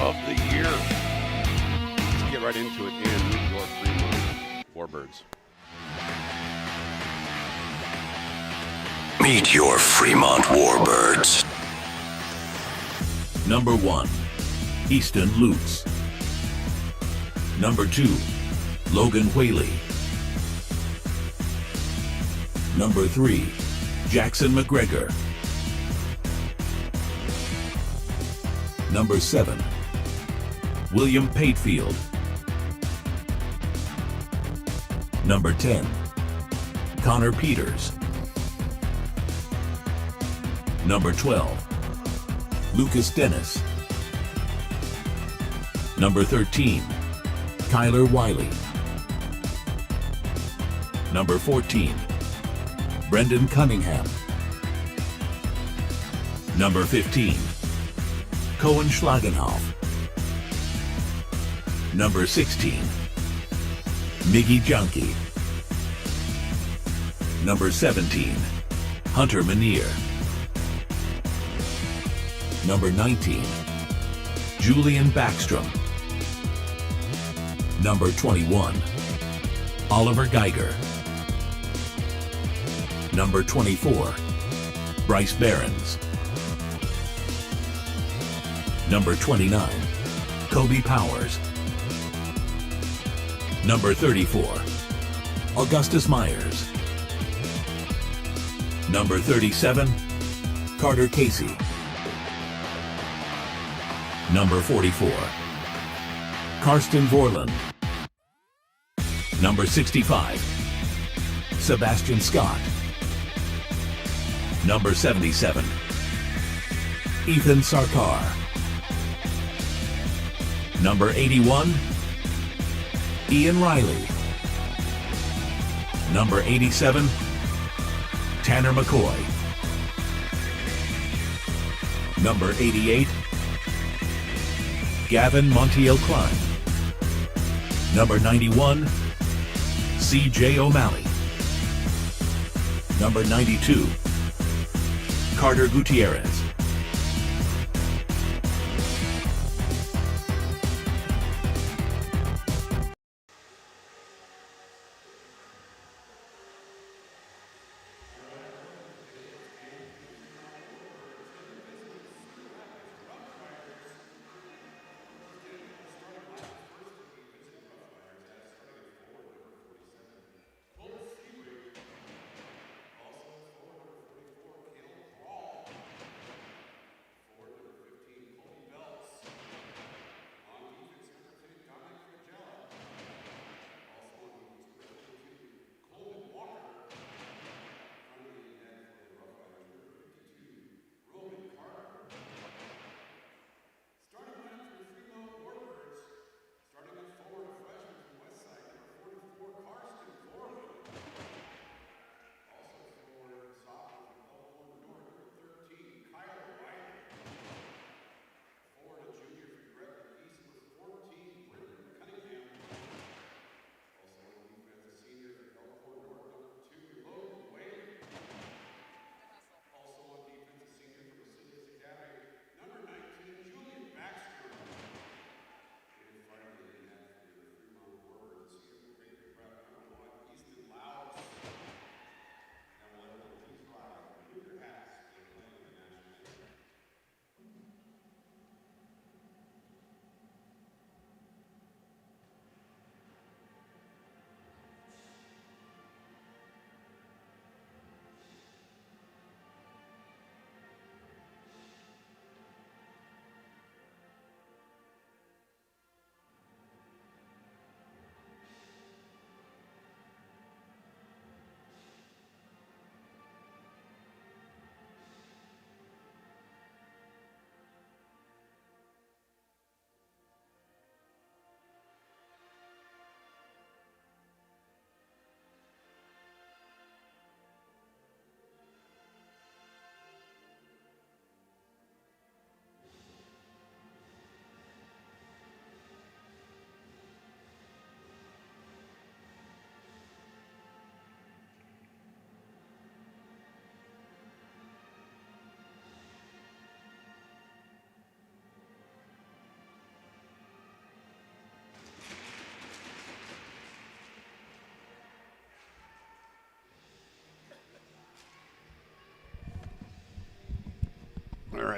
of the year. Let's get right into it and meet your Fremont Warbirds. Meet your Fremont Warbirds. Number 1, Easton Lutz. Number 2, Logan Whaley. Number 3, Jackson McGregor. Number 7, William Patefield. Number 10, Connor Peters. Number 12, Lucas Dennis. Number 13, Kyler Wiley. Number 14, Brendan Cunningham. Number 15, Cohen Schlagenhoff. Number 16, Miggy Junkie. Number 17, Hunter Manier. Number 19, Julian Backstrom. Number 21, Oliver Geiger. Number 24, Bryce Behrens. Number 29, Kobe Powers. Number 34, Augustus Myers. Number 37, Carter Casey. Number 44, Karsten Vorland. Number 65, Sebastian Scott. Number 77, Ethan Sarkar. Number 81, Ian Riley. Number 87, Tanner McCoy. Number 88, Gavin Montiel Klein. Number 91, C.J. O'Malley. Number 92, Carter Gutierrez.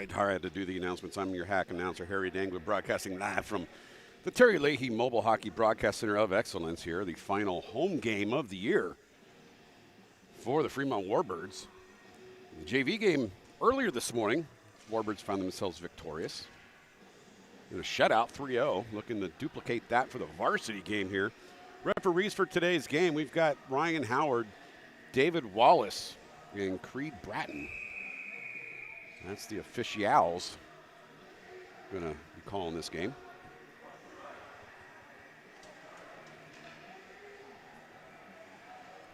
right. I had to do the announcements. I'm your hack announcer, Harry Dangler, broadcasting live from the Terry Leahy Mobile Hockey Broadcast Center of Excellence here, the final home game of the year for the Fremont Warbirds. The JV game earlier this morning, Warbirds found themselves victorious in a shutout, 3-0, looking to duplicate that for the varsity game here. Referees for today's game, we've got Ryan Howard, David Wallace, and Creed Bratton. That's the officials going to be calling this game.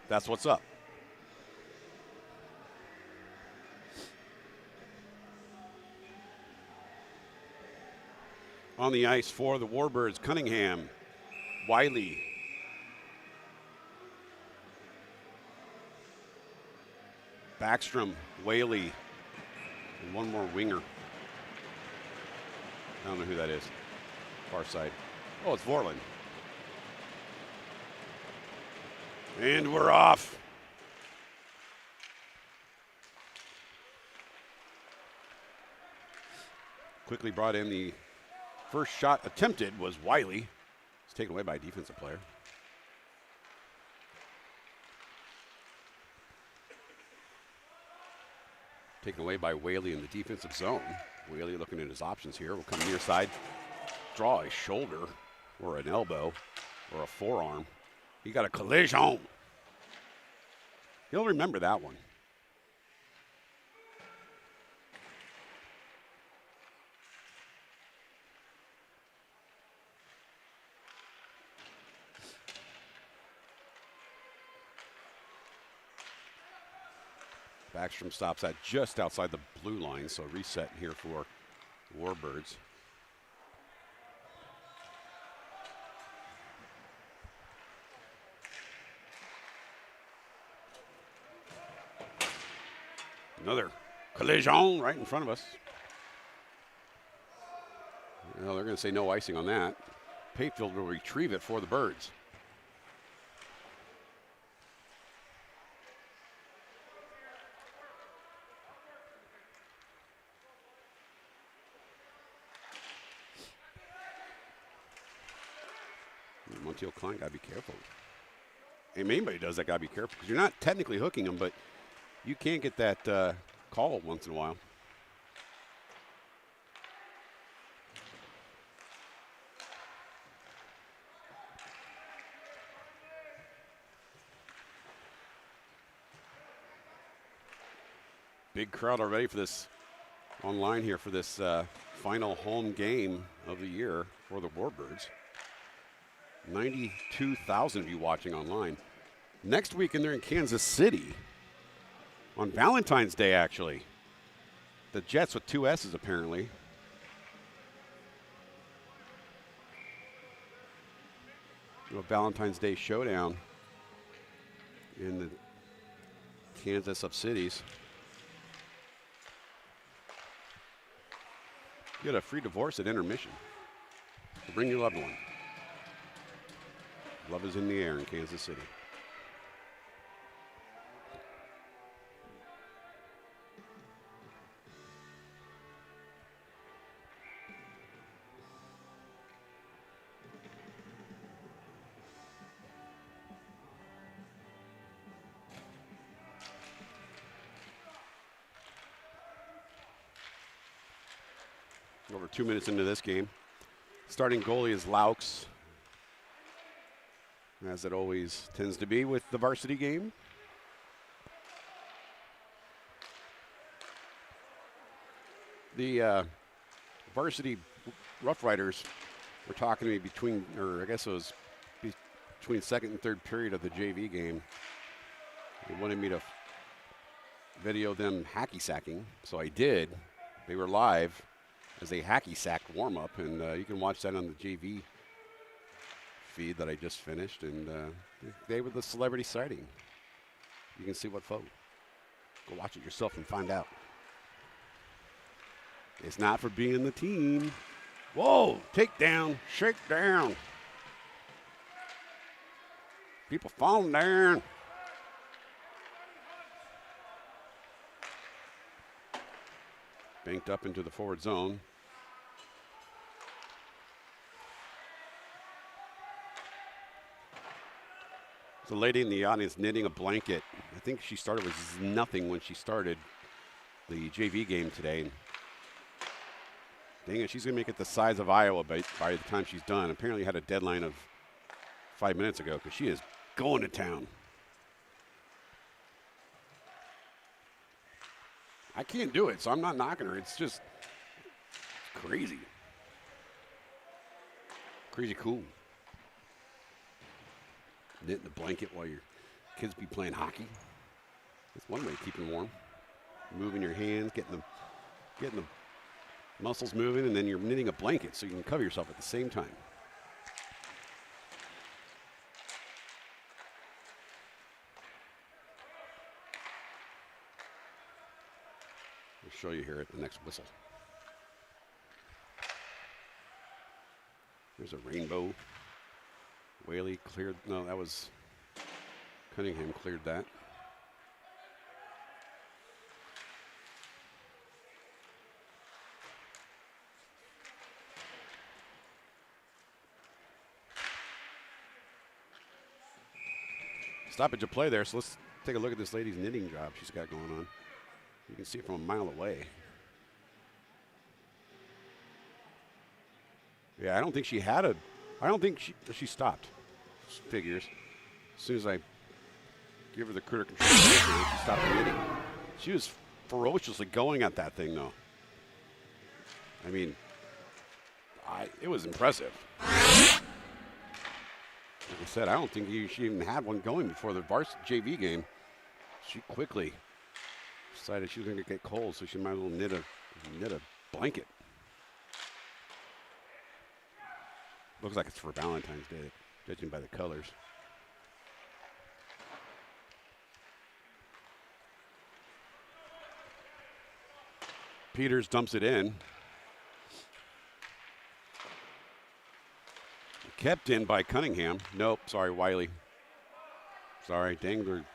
That's what's up. On the ice for the Warbirds, Cunningham, Wiley, Backstrom, Whaley, and one more winger. I don't know who that is. Far side. Oh, it's Vorland. And we're off. Quickly brought in the first shot attempted was Wiley. It's taken away by a defensive player. Taken away by Whaley in the defensive zone. Whaley looking at his options here. Will come near side, draw a shoulder or an elbow or a forearm. He got a collision. He'll remember that one. Backstrom stops at just outside the blue line, so reset here for Warbirds. Another collision right in front of us. Well, they're going to say no icing on that. Patefield will retrieve it for the Birds. Montiel Klein, got to be careful. If anybody does that, got to be careful, because you're not technically hooking them, but you can't get that call once in a while. Big crowd already for this online here for this final home game of the year for the Warbirds. 92,000 of you watching online. Next weekend, they're in Kansas City on Valentine's Day, actually. The Jets with 2 S's, apparently. A Valentine's Day showdown in the Kansas of cities. You get a free divorce at intermission. So bring your loved one. Love is in the air in Kansas City. Over 2 minutes into this game. Starting goalie is Laux, as it always tends to be with the varsity game. The varsity Roughriders were talking to me between, or I guess it was between second and third period of the JV game. They wanted me to video them hacky sacking, so I did. They were live as a hacky sack warm up, and you can watch that on the JV feed that I just finished, and they were the celebrity sighting. You can see what photo. Go watch it yourself and find out. It's not for being the team. Whoa, take down, shake down. People falling down. Banked up into the forward zone. The lady in the audience knitting a blanket. I think she started with nothing when she started the JV game today. Dang it, she's going to make it the size of Iowa by the time she's done. Apparently had a deadline of 5 minutes ago because she is going to town. I can't do it, so I'm not knocking her. It's just crazy. Crazy cool. Knitting the blanket while your kids be playing hockey. That's one way to keep them warm. Moving your hands, getting the muscles moving, and then you're knitting a blanket so you can cover yourself at the same time. I'll show you here at the next whistle. There's a rainbow. Whaley cleared, no, that was Cunningham cleared that. Stoppage of play there, so let's take a look at this lady's knitting job she's got going on. You can see it from a mile away. Yeah, I don't think she had I don't think she stopped. Figures. As soon as I give her the critter control, she stopped knitting. She was ferociously going at that thing, though. I mean, it was impressive. Like I said, I don't think she even had one going before the Varsity JV game. She quickly decided she was going to get cold, so she might as well knit a blanket. Looks like it's for Valentine's Day, judging by the colors. Peters dumps it in. Kept in by Cunningham. Nope, sorry, Wiley. Sorry, Dangler.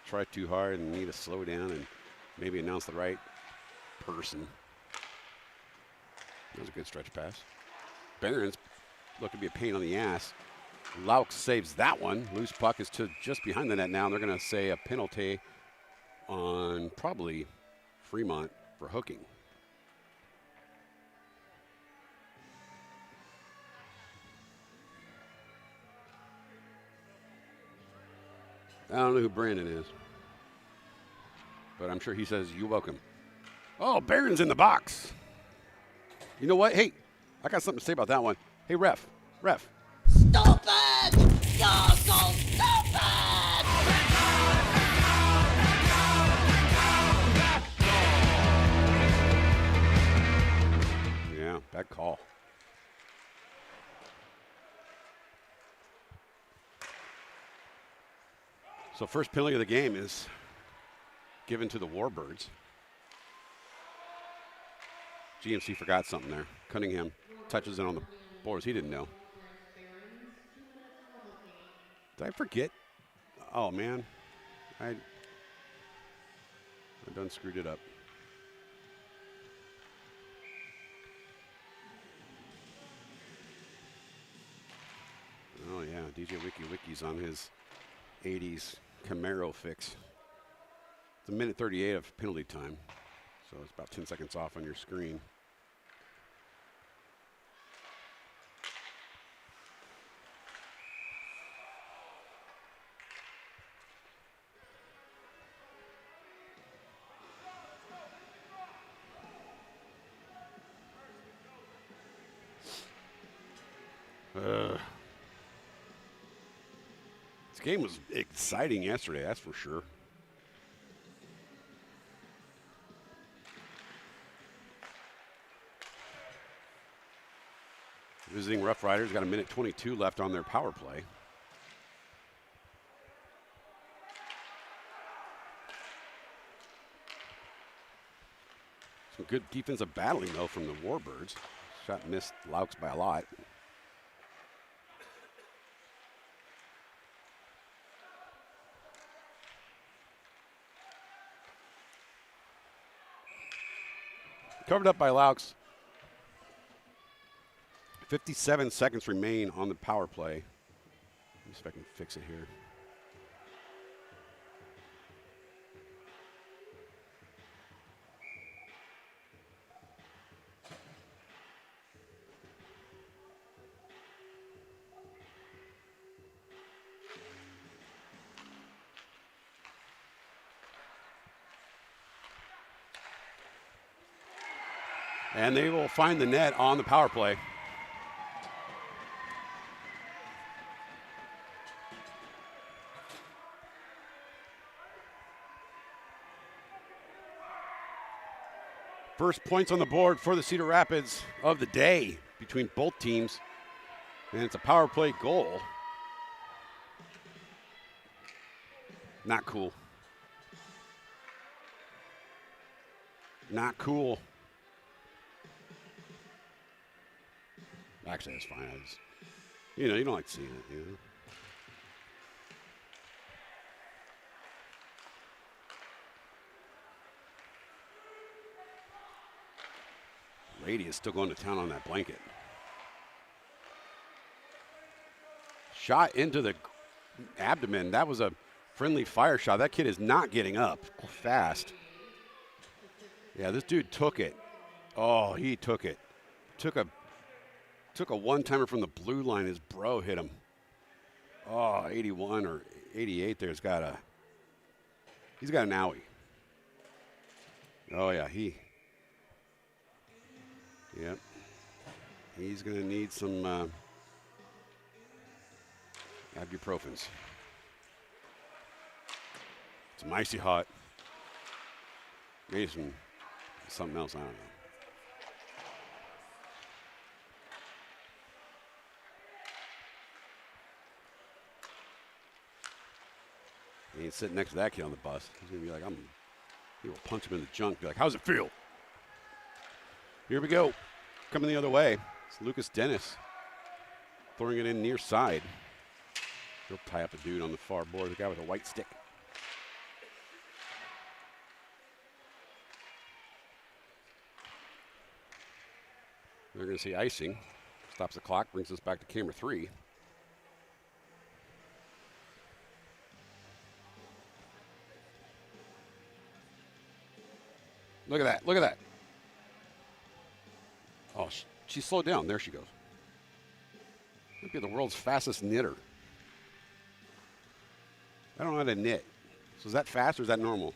Tried too hard and need to slow down and maybe announce the right person. That was a good stretch pass. Barron's looking to be a pain on the ass. Laux saves that one. Loose puck is to just behind the net now, and they're going to say a penalty on probably Fremont for hooking. I don't know who Brandon is, but I'm sure he says, "You're welcome." Oh, Barron's in the box. You know what? Hey, I got something to say about that one. Hey, ref. Stupid! You're so stupid! Yeah, bad call. So first penalty of the game is given to the Warbirds. GMC forgot something there. Cunningham touches in on the boards. He didn't know. Did I forget? Oh, man. I done screwed it up. Oh, yeah. DJ Wiki's on his 80s Camaro fix. It's a minute 38 of penalty time. So it's about 10 seconds off on your screen. This game was exciting yesterday, that's for sure. Visiting Roughriders got a minute 22 left on their power play. Some good defensive battling, though, from the Warbirds. Shot missed Laux by a lot. Covered up by Laux. 57 seconds remain on the power play. Let me see if I can fix it here. And they will find the net on the power play. First points on the board for the Cedar Rapids of the day between both teams. And it's a power play goal. Not cool. Not cool. Actually, that's fine. You don't like seeing it, Rady is still going to town on that blanket. Shot into the abdomen. That was a friendly fire shot. That kid is not getting up fast. Yeah, this dude took it. Oh, he took it. Took a one-timer from the blue line. His bro hit him. Oh, 81 or 88 there's got he's got an owie. Oh, yeah, yep. He's going to need some ibuprofens. Some icy hot. Maybe something else, I don't know. He ain't sitting next to that kid on the bus. He's going to be like, he will punch him in the junk. Be like, how's it feel? Here we go. Coming the other way. It's Lucas Dennis. Throwing it in near side. He'll tie up a dude on the far board. The guy with a white stick. They're going to see icing. Stops the clock. Brings us back to camera 3. Look at that. Look at that. Oh, she slowed down. There she goes. Might be the world's fastest knitter. I don't know how to knit. So is that fast or is that normal?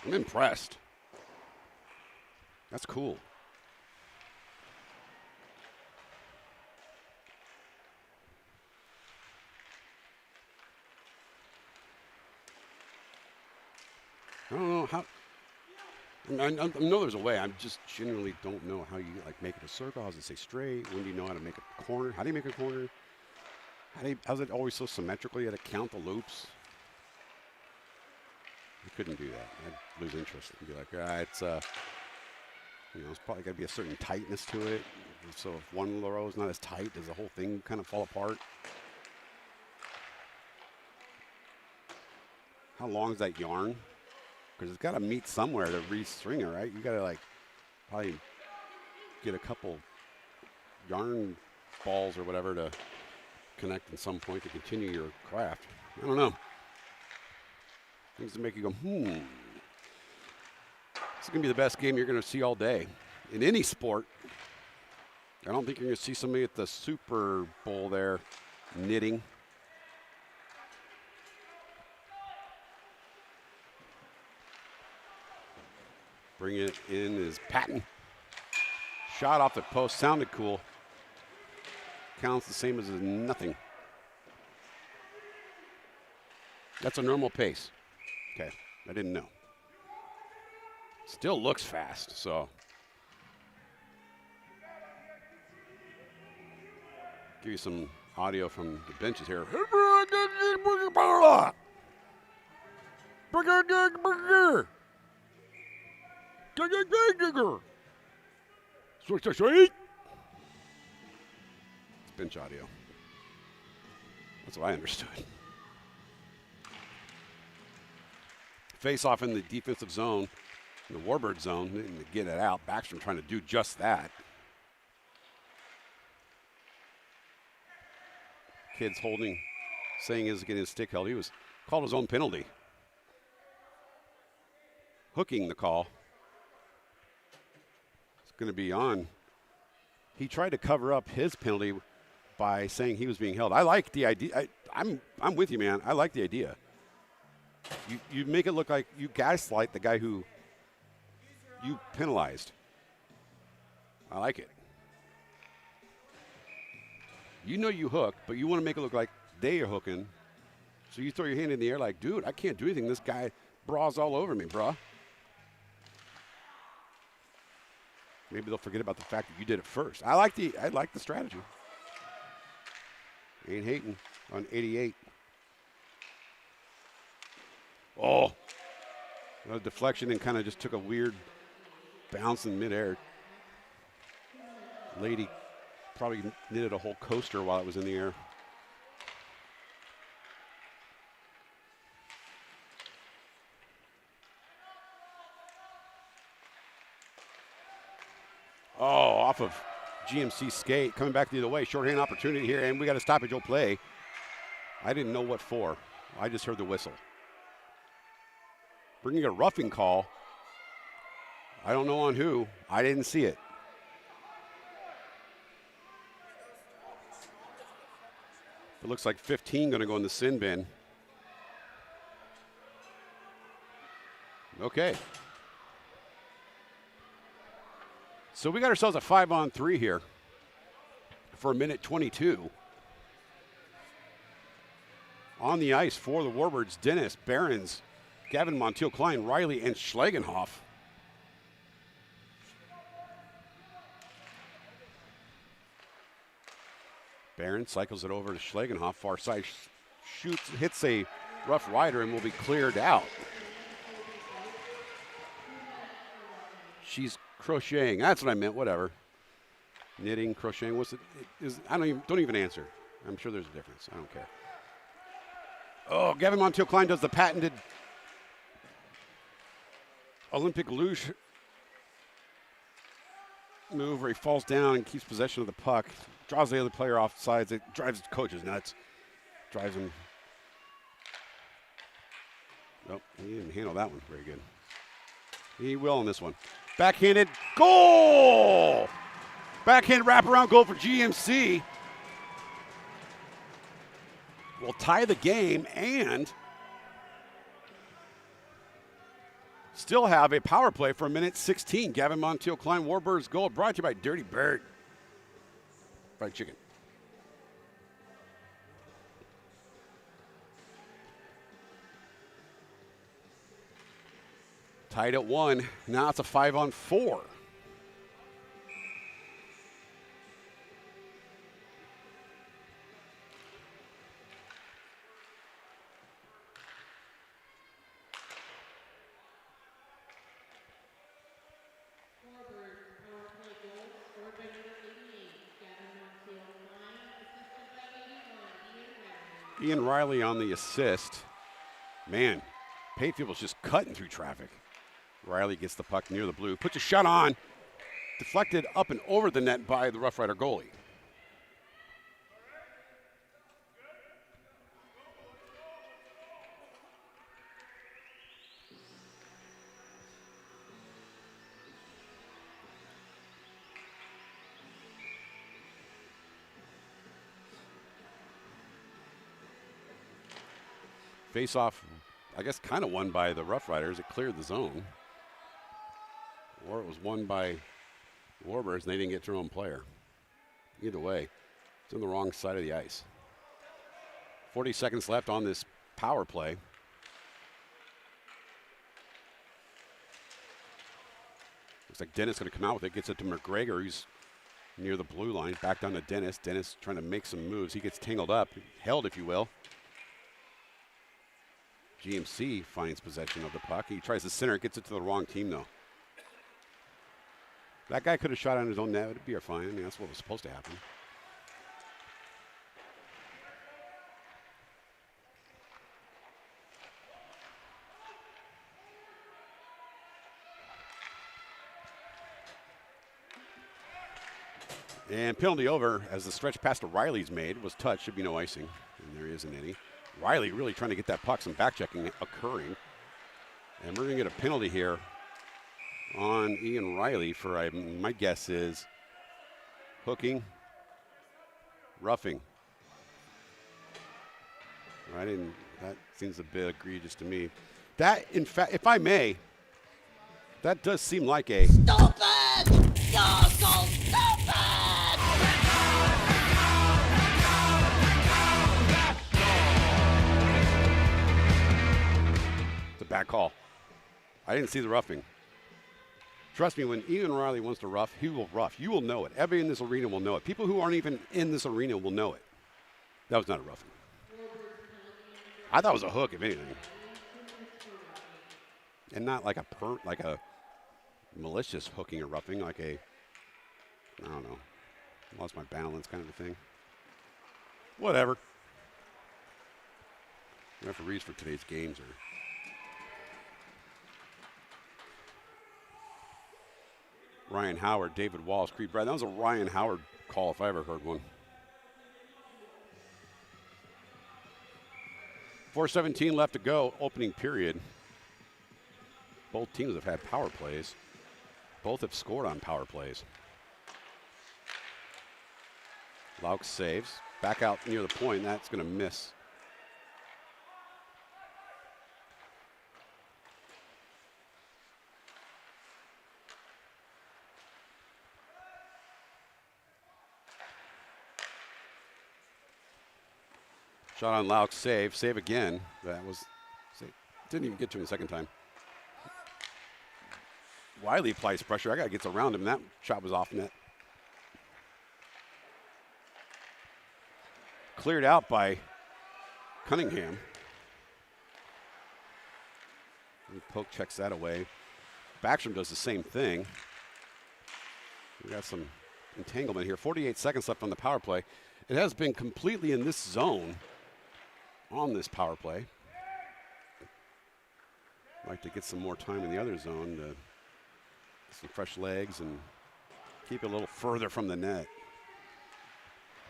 I'm impressed. That's cool. I don't know how. I know there's a way. I just genuinely don't know how you make it a circle. How does it stay straight? When do you know how to make a corner? How do you make a corner? How's it always so symmetrical? You had to count the loops. I couldn't do that. I'd lose interest and be like, it's it's probably got to be a certain tightness to it. So if one row is not as tight, does the whole thing kind of fall apart? How long is that yarn? Because it's got to meet somewhere to restring it, right? You got to probably get a couple yarn balls or whatever to connect at some point to continue your craft. I don't know. Things to make you go, This is going to be the best game you're going to see all day in any sport. I don't think you're going to see somebody at the Super Bowl there knitting. Bring it in is Patton. Shot off the post. Sounded cool. Counts the same as nothing. That's a normal pace. Okay, I didn't know. Still looks fast, so. Give you some audio from the benches here. It's bench audio. That's what I understood. face off in the defensive zone, the Warbird zone, and to get it out. Backstrom trying to do just that. Kid's holding, saying he's getting his stick held. He was called his own penalty. Hooking the call. It's going to be on. He tried to cover up his penalty by saying he was being held. I like the idea. I'm with you, man. I like the idea. You make it look like you gaslight the guy who you penalized. I like it. You know you hook, but you want to make it look like they are hooking. So you throw your hand in the air like, dude, I can't do anything. This guy bras all over me, bruh. Maybe they'll forget about the fact that you did it first. I like the strategy. Ain't hating on 88. Oh, a deflection and kind of just took a weird bounce in midair. Lady probably knitted a whole coaster while it was in the air. Oh, off of GMC skate, coming back the other way. Shorthand opportunity here, and we got a stoppage. Will play. I didn't know what for. I just heard the whistle. Bringing a roughing call. I don't know on who. I didn't see it. It looks like 15 going to go in the sin bin. Okay. So we got ourselves a 5-on-3 here for a minute 22. On the ice for the Warbirds, Dennis, Behrens, Gavin Montiel-Klein, Riley, and Schlegenhoff. Behrens cycles it over to Schlegenhoff, far side, shoots, hits a Roughrider, and will be cleared out. She's crocheting. That's what I meant. Whatever. Knitting, crocheting. What's it? I don't even answer. I'm sure there's a difference. I don't care. Oh, Gavin Montiel-Klein does the patented Olympic luge move where he falls down and keeps possession of the puck. Draws the other player off sides. It drives the coaches nuts. Drives him. Nope, he didn't handle that one very good. He will on this one. Backhanded goal! Backhand wraparound goal for GMC. Will tie the game and still have a power play for a minute 16. Gavin Montiel-Klein, Warbirds goal, brought to you by Dirty Bird Fried Chicken. Tied at 1. Now it's a 5-on-4. Ian Riley on the assist. Man, Payfield was just cutting through traffic. Riley gets the puck near the blue, puts a shot on, deflected up and over the net by the Rough Rider goalie. Face-off, I guess, kind of won by the Rough Riders. It cleared the zone. Or it was won by Warbirds, and they didn't get their own player. Either way, it's on the wrong side of the ice. 40 seconds left on this power play. Looks like Dennis going to come out with it. Gets it to McGregor, who's near the blue line. Back down to Dennis. Dennis trying to make some moves. He gets tangled up, held, if you will. GMC finds possession of the puck. He tries to center, gets it to the wrong team, though. That guy could have shot on his own net. It'd be fine. I mean, that's what was supposed to happen. And penalty over as the stretch pass to Riley's made was touched. Should be no icing. And there isn't any. Riley really trying to get that puck. Some back checking occurring. And we're going to get a penalty here on Ian Riley for, my guess is, hooking, roughing. That seems a bit egregious to me. That, in fact, if I may, that does seem like a... Stop it! You're so stupid! It's a bad call. I didn't see the roughing. Trust me, when Ian Riley wants to rough, he will rough. You will know it. Everybody in this arena will know it. People who aren't even in this arena will know it. That was not a roughing. I thought it was a hook, if anything. And not like a malicious hooking or roughing, like a, I don't know, lost my balance kind of a thing. Whatever. Referees for today's games are... Ryan Howard, David Wallace, Creed Brad. That was a Ryan Howard call if I ever heard one. 4:17 left to go, opening period. Both teams have had power plays. Both have scored on power plays. Laux saves. Back out near the point. That's going to miss. Shot on Laux, save. Save again. That was, didn't even get to him the second time. Wiley applies pressure. I got to get around him. That shot was off net. Cleared out by Cunningham. And Poke checks that away. Backstrom does the same thing. We got some entanglement here. 48 seconds left on the power play. It has been completely in this zone on this power play. Like to get some more time in the other zone to get some fresh legs and keep it a little further from the net.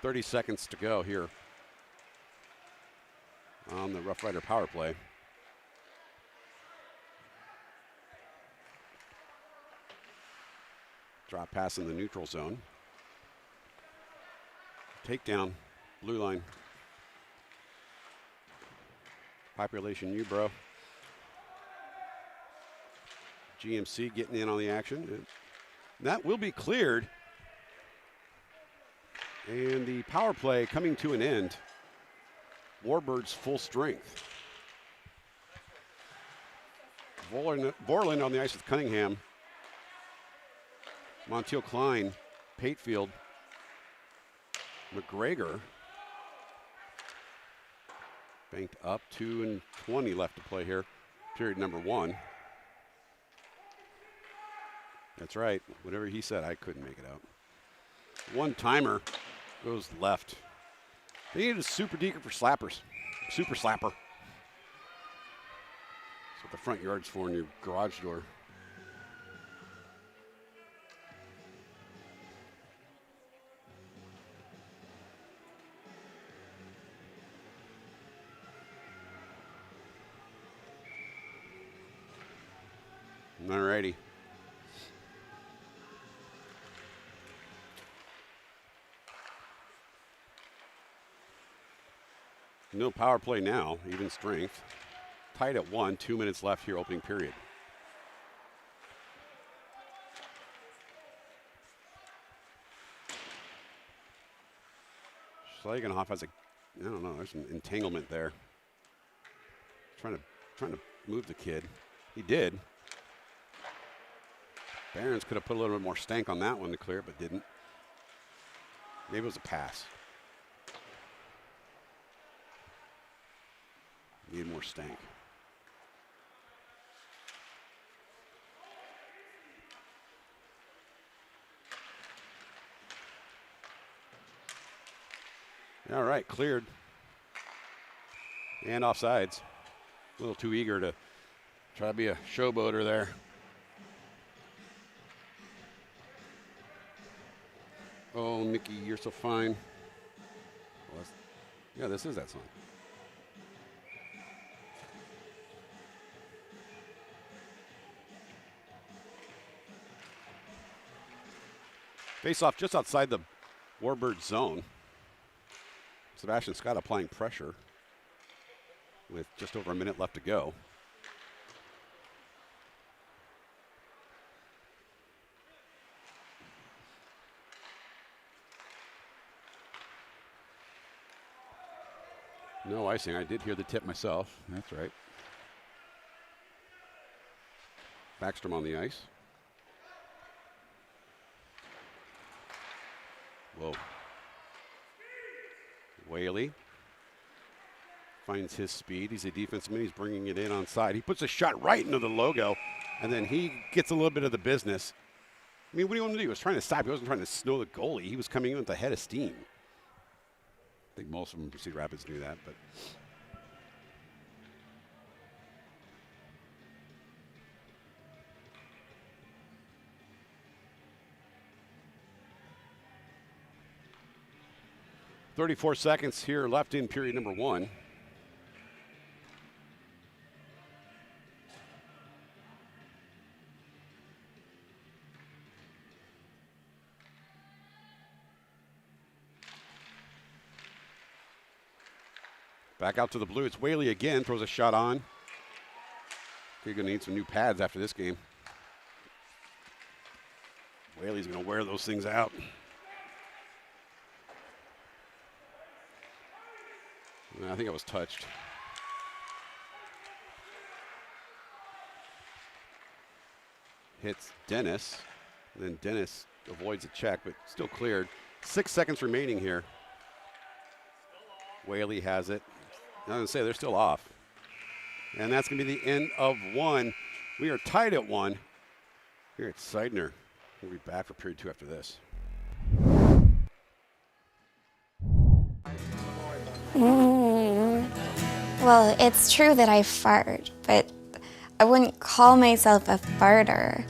30 seconds to go here on the Rough Rider power play. Drop pass in the neutral zone. Takedown, blue line. Population U, bro. GMC getting in on the action. And that will be cleared. And the power play coming to an end. Warbirds full strength. Vorland on the ice with Cunningham. Montiel Klein, Patefield, McGregor. Banked up, 2:20 left to play here. Period number 1. That's right. Whatever he said, I couldn't make it out. One timer goes left. They needed a super deker for slappers. Super slapper. That's what the front yard's for in your garage door. All righty. No power play now, even strength. Tied at 1, 2 minutes left here, opening period. Schlagenhoff has I don't know, there's some entanglement there. Trying to move the kid. He did. Barons could have put a little bit more stank on that one to clear it, but didn't. Maybe it was a pass. Needed more stank. All right, cleared. And offsides. A little too eager to try to be a showboater there. Oh, Mickey, you're so fine. Well, yeah, this is that song. Face off just outside the Warbird zone. Sebastian Scott applying pressure with just over a minute left to go. No icing. I did hear the tip myself. That's right. Backstrom on the ice. Whoa. Whaley finds his speed. He's a defenseman. He's bringing it in on side. He puts a shot right into the logo, and then he gets a little bit of the business. I mean, what do you want him to do? He was trying to stop. He wasn't trying to snow the goalie. He was coming in with a head of steam. I think most of them from Cedar Rapids knew that, but. "34 seconds here left in period number 1. Back out to the blue. It's Whaley again. Throws a shot on. You're going to need some new pads after this game. Whaley's going to wear those things out. I think I was touched. Hits Dennis. Then Dennis avoids a check, but still cleared. 6 seconds remaining here. Whaley has it. I was going to say they're still off. And that's going to be the end of 1. We are tied at 1 here at Cedar. We'll be back for period 2 after this. Well, it's true that I fart, but I wouldn't call myself a farter.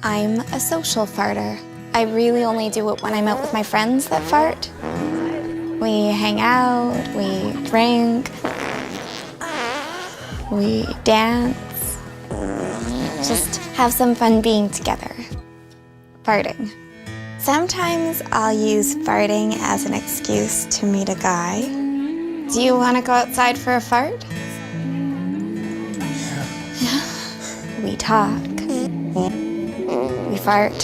I'm a social farter. I really only do it when I'm out with my friends that fart. We hang out, we drink, we dance, just have some fun being together. Farting. Sometimes I'll use farting as an excuse to meet a guy. Do you want to go outside for a fart? Yeah. We talk. We fart.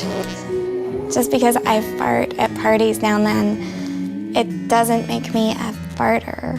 Just because I fart at parties now and then, it doesn't make me a farter.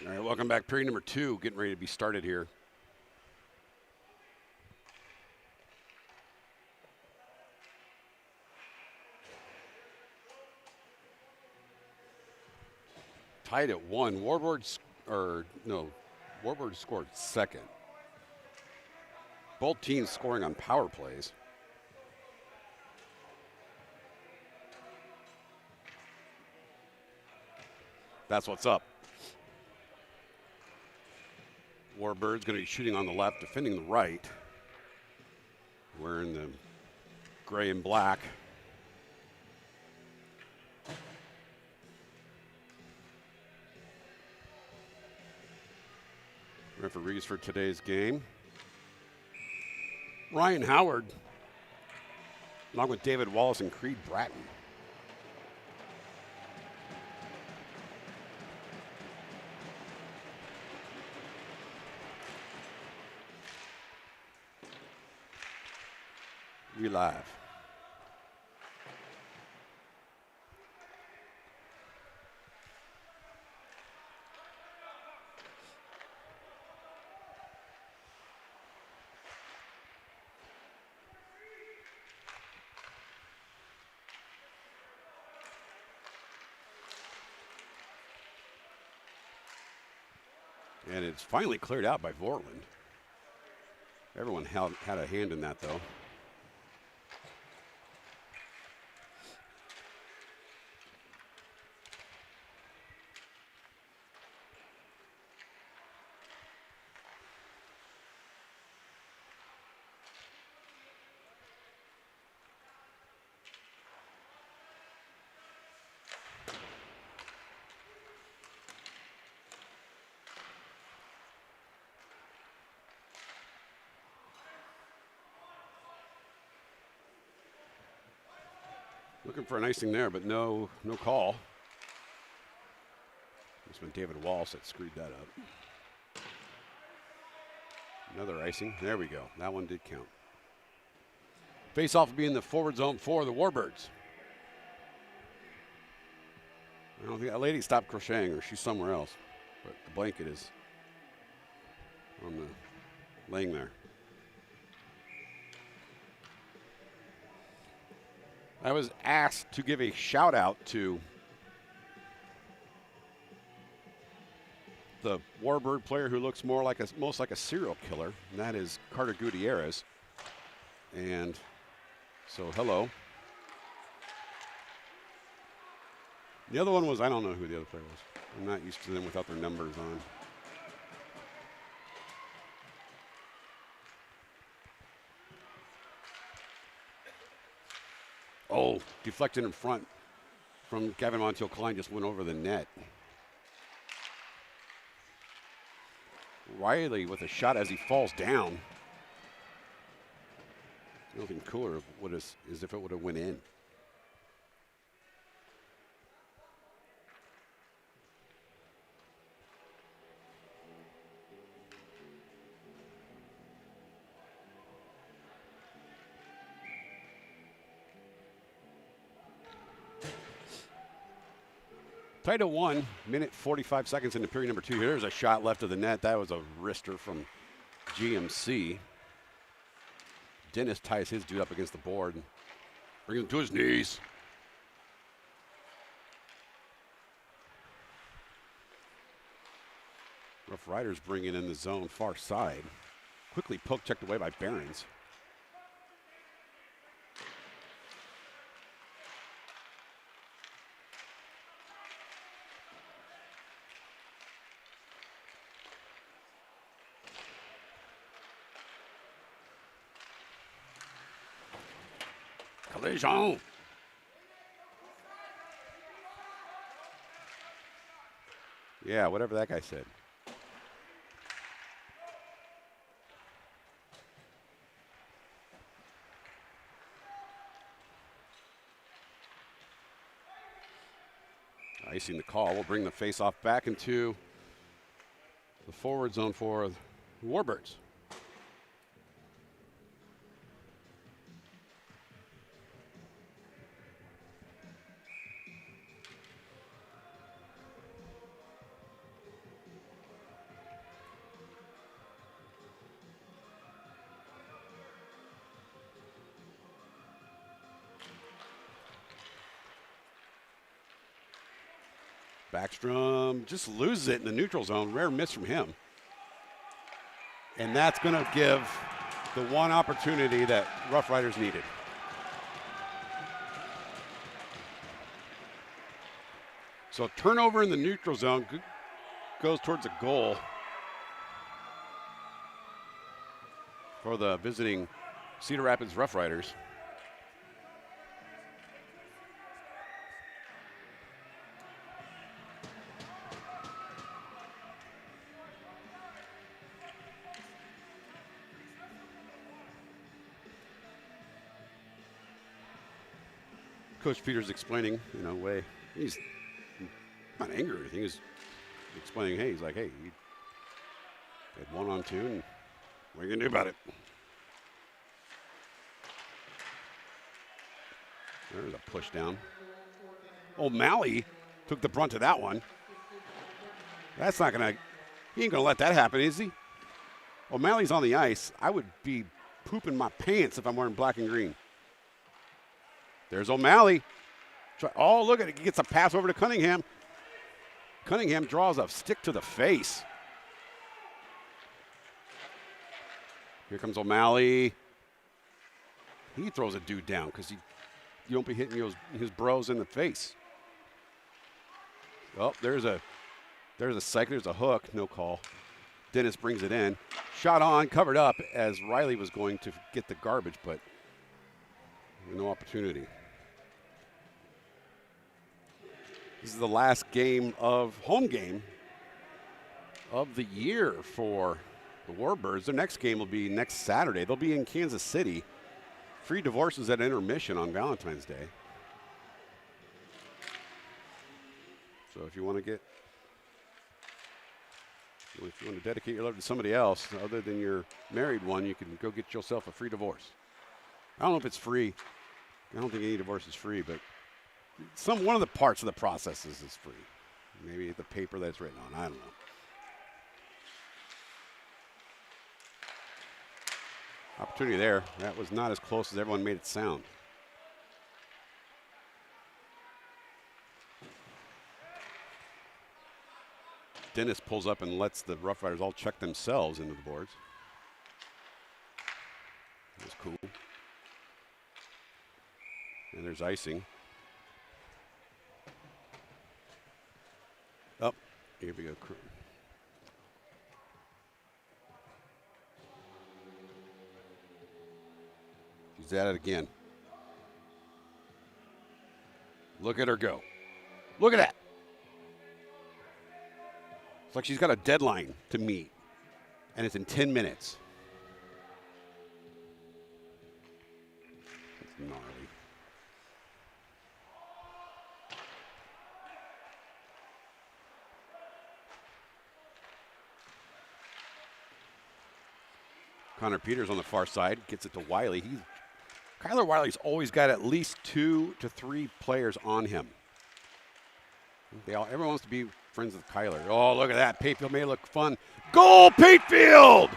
All right, welcome back. Period number 2, getting ready to be started here. Tied at 1. Warbirds scored second. Both teams scoring on power plays. That's what's up. Warbirds going to be shooting on the left, defending the right. Wearing the gray and black. Referees for today's game: Ryan Howard, along with David Wallace and Creed Bratton. We live. And it's finally cleared out by Vorland. Everyone had a hand in that, though. Looking for an icing there, but no call. It's been David Wallace that screwed that up. Another icing. There we go. That one did count. Face-off will be in the forward zone for the Warbirds. I don't think that lady stopped crocheting, or she's somewhere else. But the blanket is on the laying there. I was asked to give a shout out to the Warbird player who looks most like a serial killer, and that is Carter Gutierrez. And so, hello. The other one was, I don't know who the other player was. I'm not used to them without their numbers on. Oh, deflected in front from Gavin Montiel. Klein just went over the net. Riley with a shot as he falls down. Nothing cooler is if it would have went in. Tied to 1, minute 45 seconds into period number 2. Here's a shot left of the net. That was a wrister from GMC. Dennis ties his dude up against the board and brings him to his knees. Roughriders bring it in the zone far side. Quickly poke checked away by Behrens. Collision. Yeah, whatever that guy said. Icing the call. We'll bring the face-off back into the forward zone for the Warbirds. Backstrom just loses it in the neutral zone. Rare miss from him. And that's going to give the one opportunity that Roughriders needed. So turnover in the neutral zone goes towards a goal for the visiting Cedar Rapids Roughriders. Coach Peters explaining, way he's not angry or anything. He's explaining, he's like, hey, you had 1-on-2, and what are you gonna do about it? There's a push down. O'Malley took the brunt of that one. That's not gonna. He ain't gonna let that happen, is he? O'Malley's on the ice. I would be pooping my pants if I'm wearing black and green. There's O'Malley. Oh, look at it. He gets a pass over to Cunningham. Cunningham draws a stick to the face. Here comes O'Malley. He throws a dude down because you don't be hitting his bros in the face. Oh, there's a cycle. There's a hook. No call. Dennis brings it in. Shot on, covered up as Riley was going to get the garbage, but no opportunity. This is the last home game of the year for the Warbirds. Their next game will be next Saturday. They'll be in Kansas City. Free divorces at intermission on Valentine's Day. So if you want to dedicate your love to somebody else other than your married one, you can go get yourself a free divorce. I don't know if it's free. I don't think any divorce is free, but one of the parts of the process is free. Maybe the paper that it's written on. I don't know. Opportunity there. That was not as close as everyone made it sound. Dennis pulls up and lets the Roughriders all check themselves into the boards. That's cool. And there's icing. Oh, here we go. She's at it again. Look at her go. Look at that. It's like she's got a deadline to meet, and it's in 10 minutes. That's gnarly. Connor Peters on the far side gets it to Wiley. Kyler Wiley's always got at least 2 to 3 players on him. Everyone wants to be friends with Kyler. Oh, look at that. Patefield may look fun. Goal, Patefield!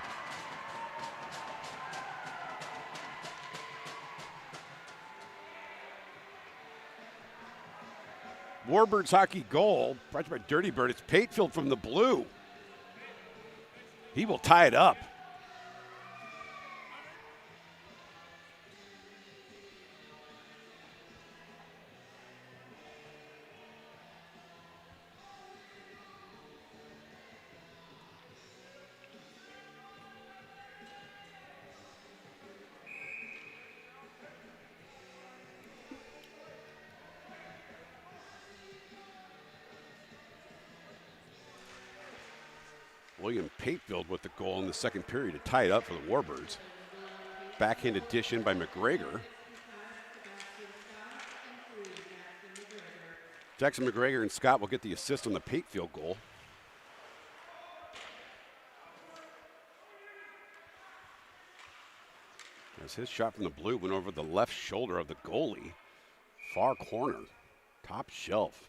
Warbirds hockey goal, brought to you by Dirty Bird. It's Patefield from the blue. He will tie it up. William Patefield with the goal in the second period to tie it up for the Warbirds. Backhand addition by McGregor. Jackson McGregor and Scott will get the assist on the Patefield goal. As his shot from the blue went over the left shoulder of the goalie. Far corner, top shelf.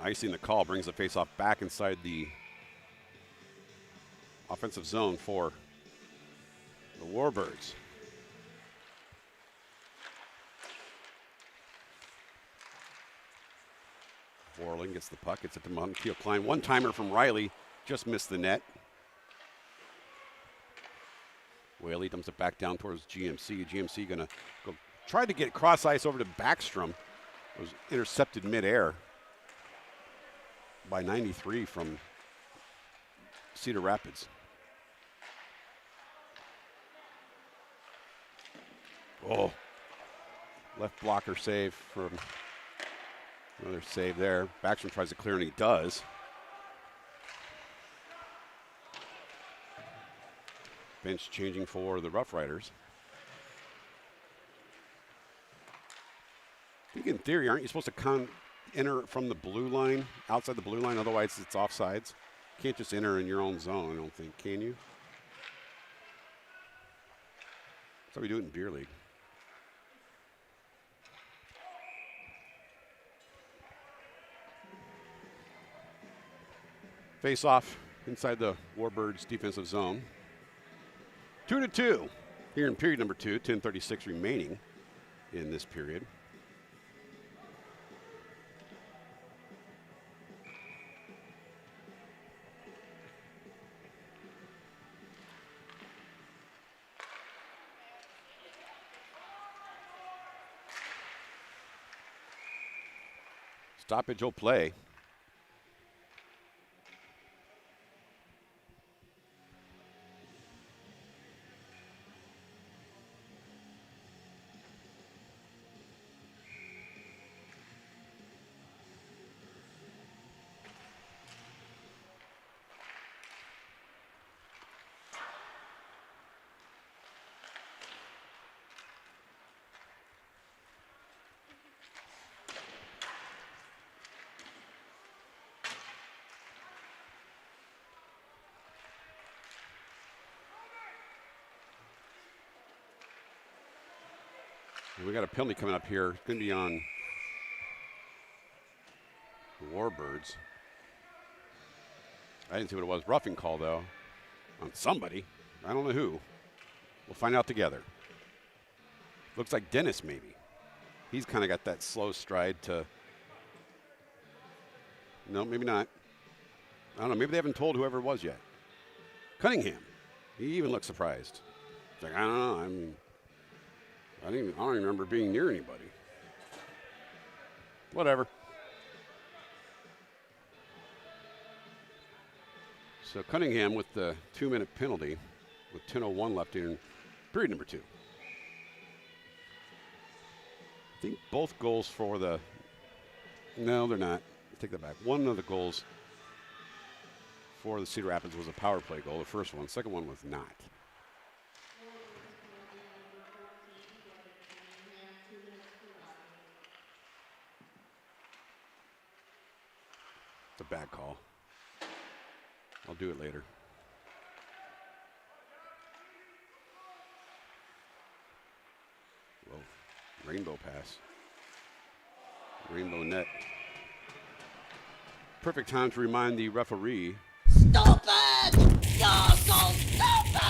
Icing the call brings the faceoff back inside the offensive zone for the Warbirds. Borland gets the puck. Gets it to Montiel Klein. One-timer from Riley. Just missed the net. Whaley dumps it back down towards GMC. GMC going to go try to get cross ice over to Backstrom. It was intercepted midair by 93 from Cedar Rapids. Oh, left blocker save from another save there. Backstrom tries to clear and he does. Bench changing for the Roughriders. I think in theory, aren't you supposed to enter from the blue line, outside the blue line? Otherwise, it's offsides. You can't just enter in your own zone, I don't think, can you? That's how we do it in beer league. Face off inside the Warbirds defensive zone. 2-2 here in period number 2, 10:36 remaining in this period. Stoppage will play. We got a penalty coming up here. It's going to be on the Warbirds. I didn't see what it was. Roughing call, though, on somebody. I don't know who. We'll find out together. Looks like Dennis, maybe. He's kind of got that slow stride to. No, maybe not. I don't know. Maybe they haven't told whoever it was yet. Cunningham. He even looked surprised. He's like, I don't know. I don't even remember being near anybody. Whatever. So Cunningham with the 2-minute penalty with 10:01 left in period number 2. I think both goals for the. No, they're not. Take that back. One of the goals for the Cedar Rapids was a power play goal. The first one. The second one was not. It's a bad call. I'll do it later. Whoa. Rainbow pass. Rainbow net. Perfect time to remind the referee. Stop it! You're so stupid!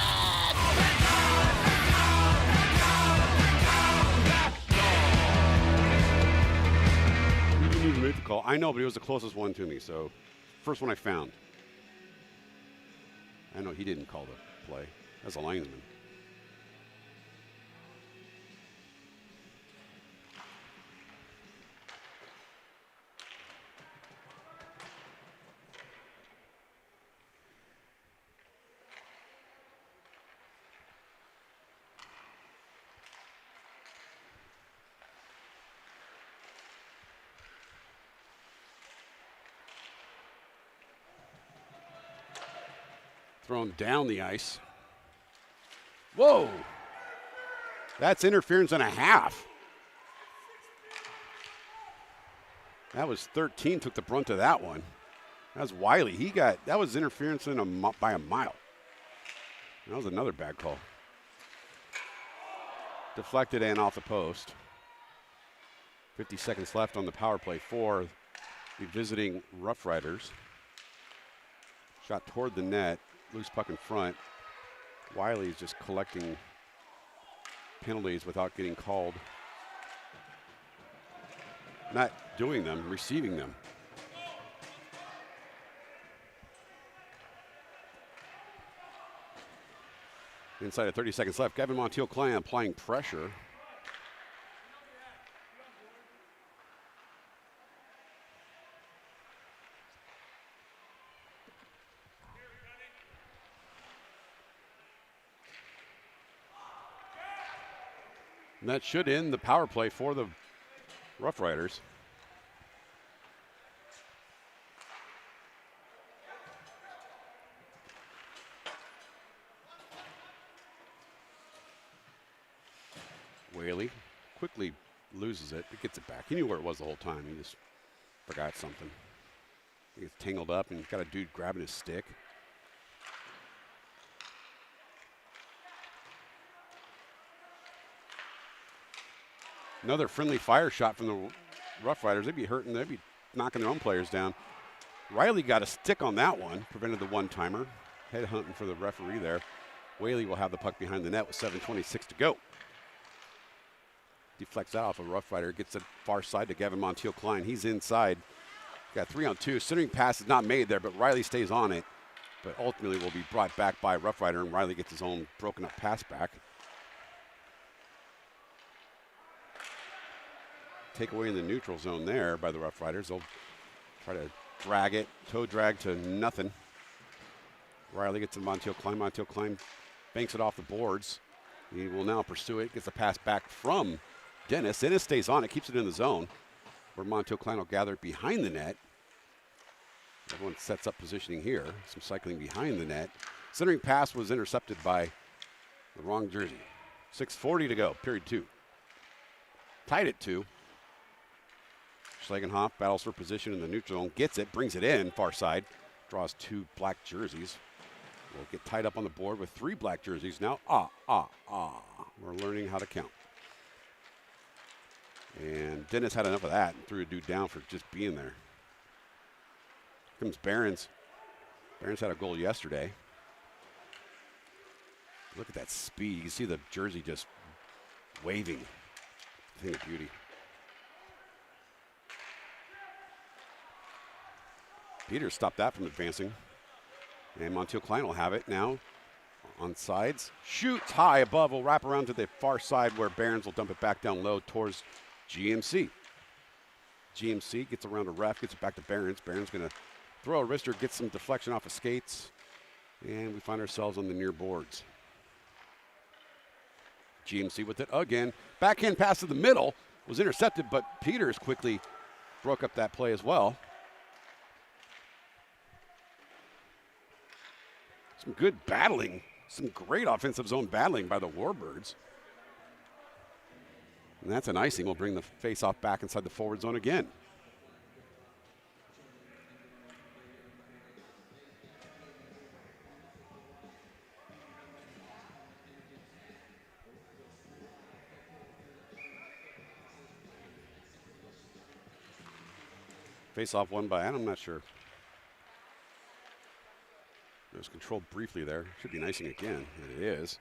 You didn't even make the call. I know, but it was the closest one to me, so first one I found. I know he didn't call the play. That's a linesman. Thrown down the ice. Whoa! That's interference and a half. That was 13, took the brunt of that one. That was Wiley. That was interference by a mile. That was another bad call. Deflected and off the post. 50 seconds left on the power play for the visiting Roughriders. Shot toward the net. loose puck in front. Wiley is just collecting penalties without getting called. Not doing them, receiving them. Inside of 30 seconds left, Gavin Montiel-Klein applying pressure. And that should end the power play for the Roughriders. Whaley quickly loses it, but gets it back. He knew where it was the whole time. He just forgot something. He gets tangled up, and he's got a dude grabbing his stick. Another friendly fire shot from the Roughriders. They'd be hurting. They'd be knocking their own players down. Riley got a stick on that one, prevented the one-timer. Head hunting for the referee there. Whaley will have the puck behind the net with 7:26 to go. Deflects that off a Rough Rider, gets it far side to Gavin Montiel-Klein. He's inside. Got 3-on-2. Centering pass is not made there, but Riley stays on it. But ultimately will be brought back by Rough Rider, and Riley gets his own broken up pass back. Take away in the neutral zone there by the Rough Riders. They'll try to drag it, toe drag to nothing. Riley gets to Montiel-Klein. Montiel-Klein banks it off the boards. He will now pursue it, gets the pass back from Dennis. Dennis stays on it, keeps it in the zone, where Montiel-Klein will gather it behind the net. Everyone sets up positioning here. Some cycling behind the net. Centering pass was intercepted by the wrong jersey. 6:40 to go, period 2. Tied at 2. Schlagenhoff battles for position in the neutral zone, gets it, brings it in, far side, draws 2 black jerseys. We'll get tied up on the board with 3 black jerseys now. We're learning how to count. And Dennis had enough of that and threw a dude down for just being there. Here comes Behrens. Behrens had a goal yesterday. Look at that speed. You can see the jersey just waving. Thing of beauty. Peters stopped that from advancing. And Montiel-Klein will have it now on sides. Shoots high above, will wrap around to the far side where Behrens will dump it back down low towards GMC. GMC gets around a ref, gets it back to Behrens. Behrens going to throw a wrister, get some deflection off of skates. And we find ourselves on the near boards. GMC with it again. Backhand pass to the middle was intercepted, but Peters quickly broke up that play as well. Some good battling, some great offensive zone battling by the Warbirds. And that's an icing. We'll bring the face-off back inside the forward zone again. Face-off won by, I'm not sure. It was controlled briefly there. Should be an icing again, and it is.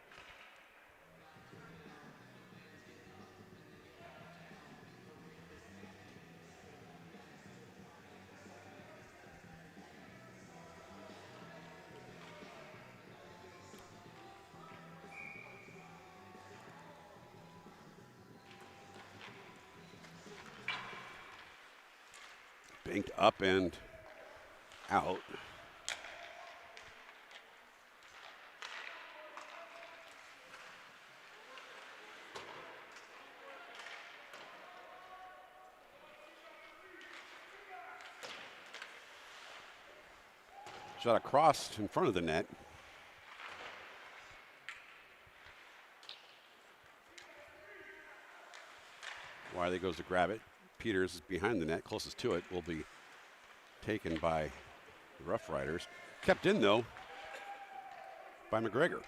Banked up and out. Shot across in front of the net. Wiley goes to grab it. Peters is behind the net, closest to it, will be taken by the Rough Riders. Kept in, though, by McGregor.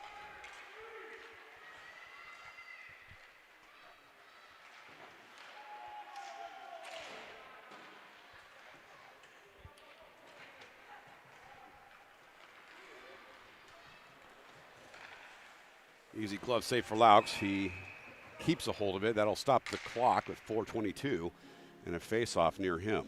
Easy glove save for Laux. He keeps a hold of it. That'll stop the clock with 4:22 and a face-off near him.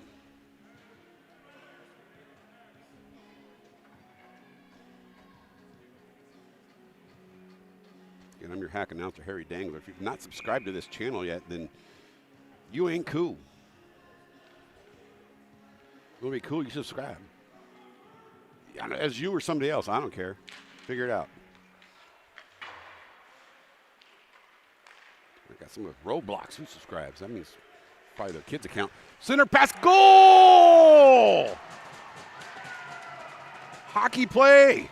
And I'm your hack announcer, Harry Dangler. If you've not subscribed to this channel yet, then you ain't cool. You want to be cool, you subscribe. As you or somebody else, I don't care. Figure it out. I got some roadblocks. Who subscribes? That means probably the kids' account. Center pass, goal! Hockey play.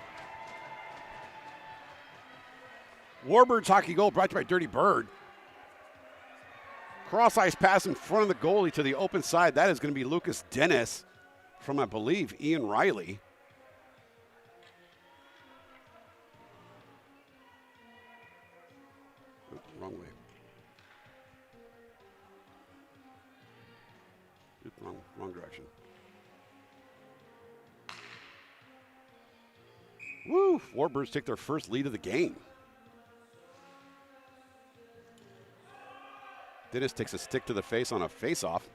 Warbirds hockey goal brought to you by Dirty Bird. Cross ice pass in front of the goalie to the open side. That is going to be Lucas Dennis from, I believe, Ian Riley. Oops, wrong way. Oops, wrong direction. Woo! Warbirds take their first lead of the game. Dennis takes a stick to the face on a face-off.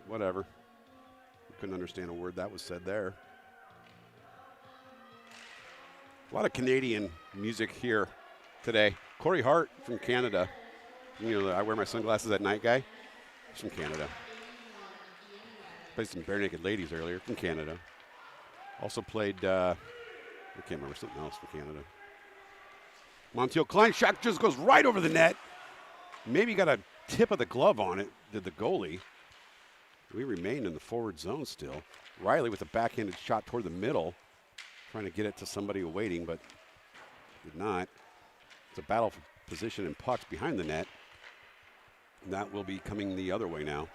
Whatever. Couldn't understand a word that was said there. A lot of Canadian music here today. Corey Hart from Canada. You know, I wear my sunglasses at night guy. He's from Canada. Played some Bare Naked Ladies earlier from Canada. Also played, I can't remember, something else from Canada. Montiel Klein shot just goes right over the net. Maybe got a tip of the glove on it, did the goalie. We remain in the forward zone still. Riley with a backhanded shot toward the middle, trying to get it to somebody waiting, but did not. It's a battle for position and pucks behind the net. And that will be coming the other way now.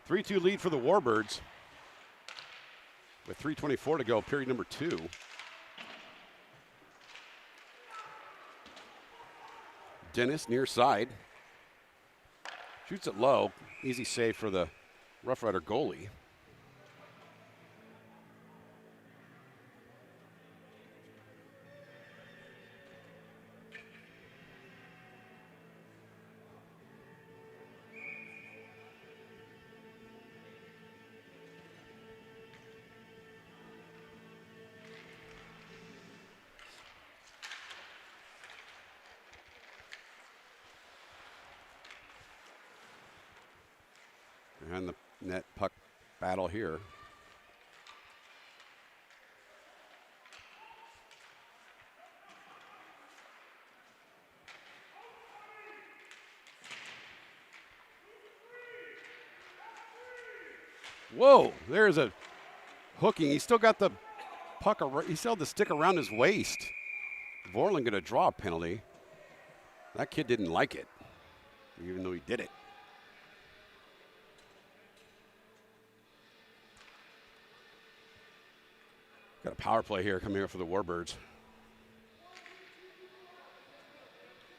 A 3-2 lead for the Warbirds. With 3:24 to go, period number 2. Dennis near side. Shoots it low. Easy save for the Roughrider goalie. And the net puck battle here. Whoa, there's a hooking. He still got the puck, he still had the stick around his waist. Vorlin gonna draw a penalty. That kid didn't like it, even though he did it. Got a power play here coming up for the Warbirds.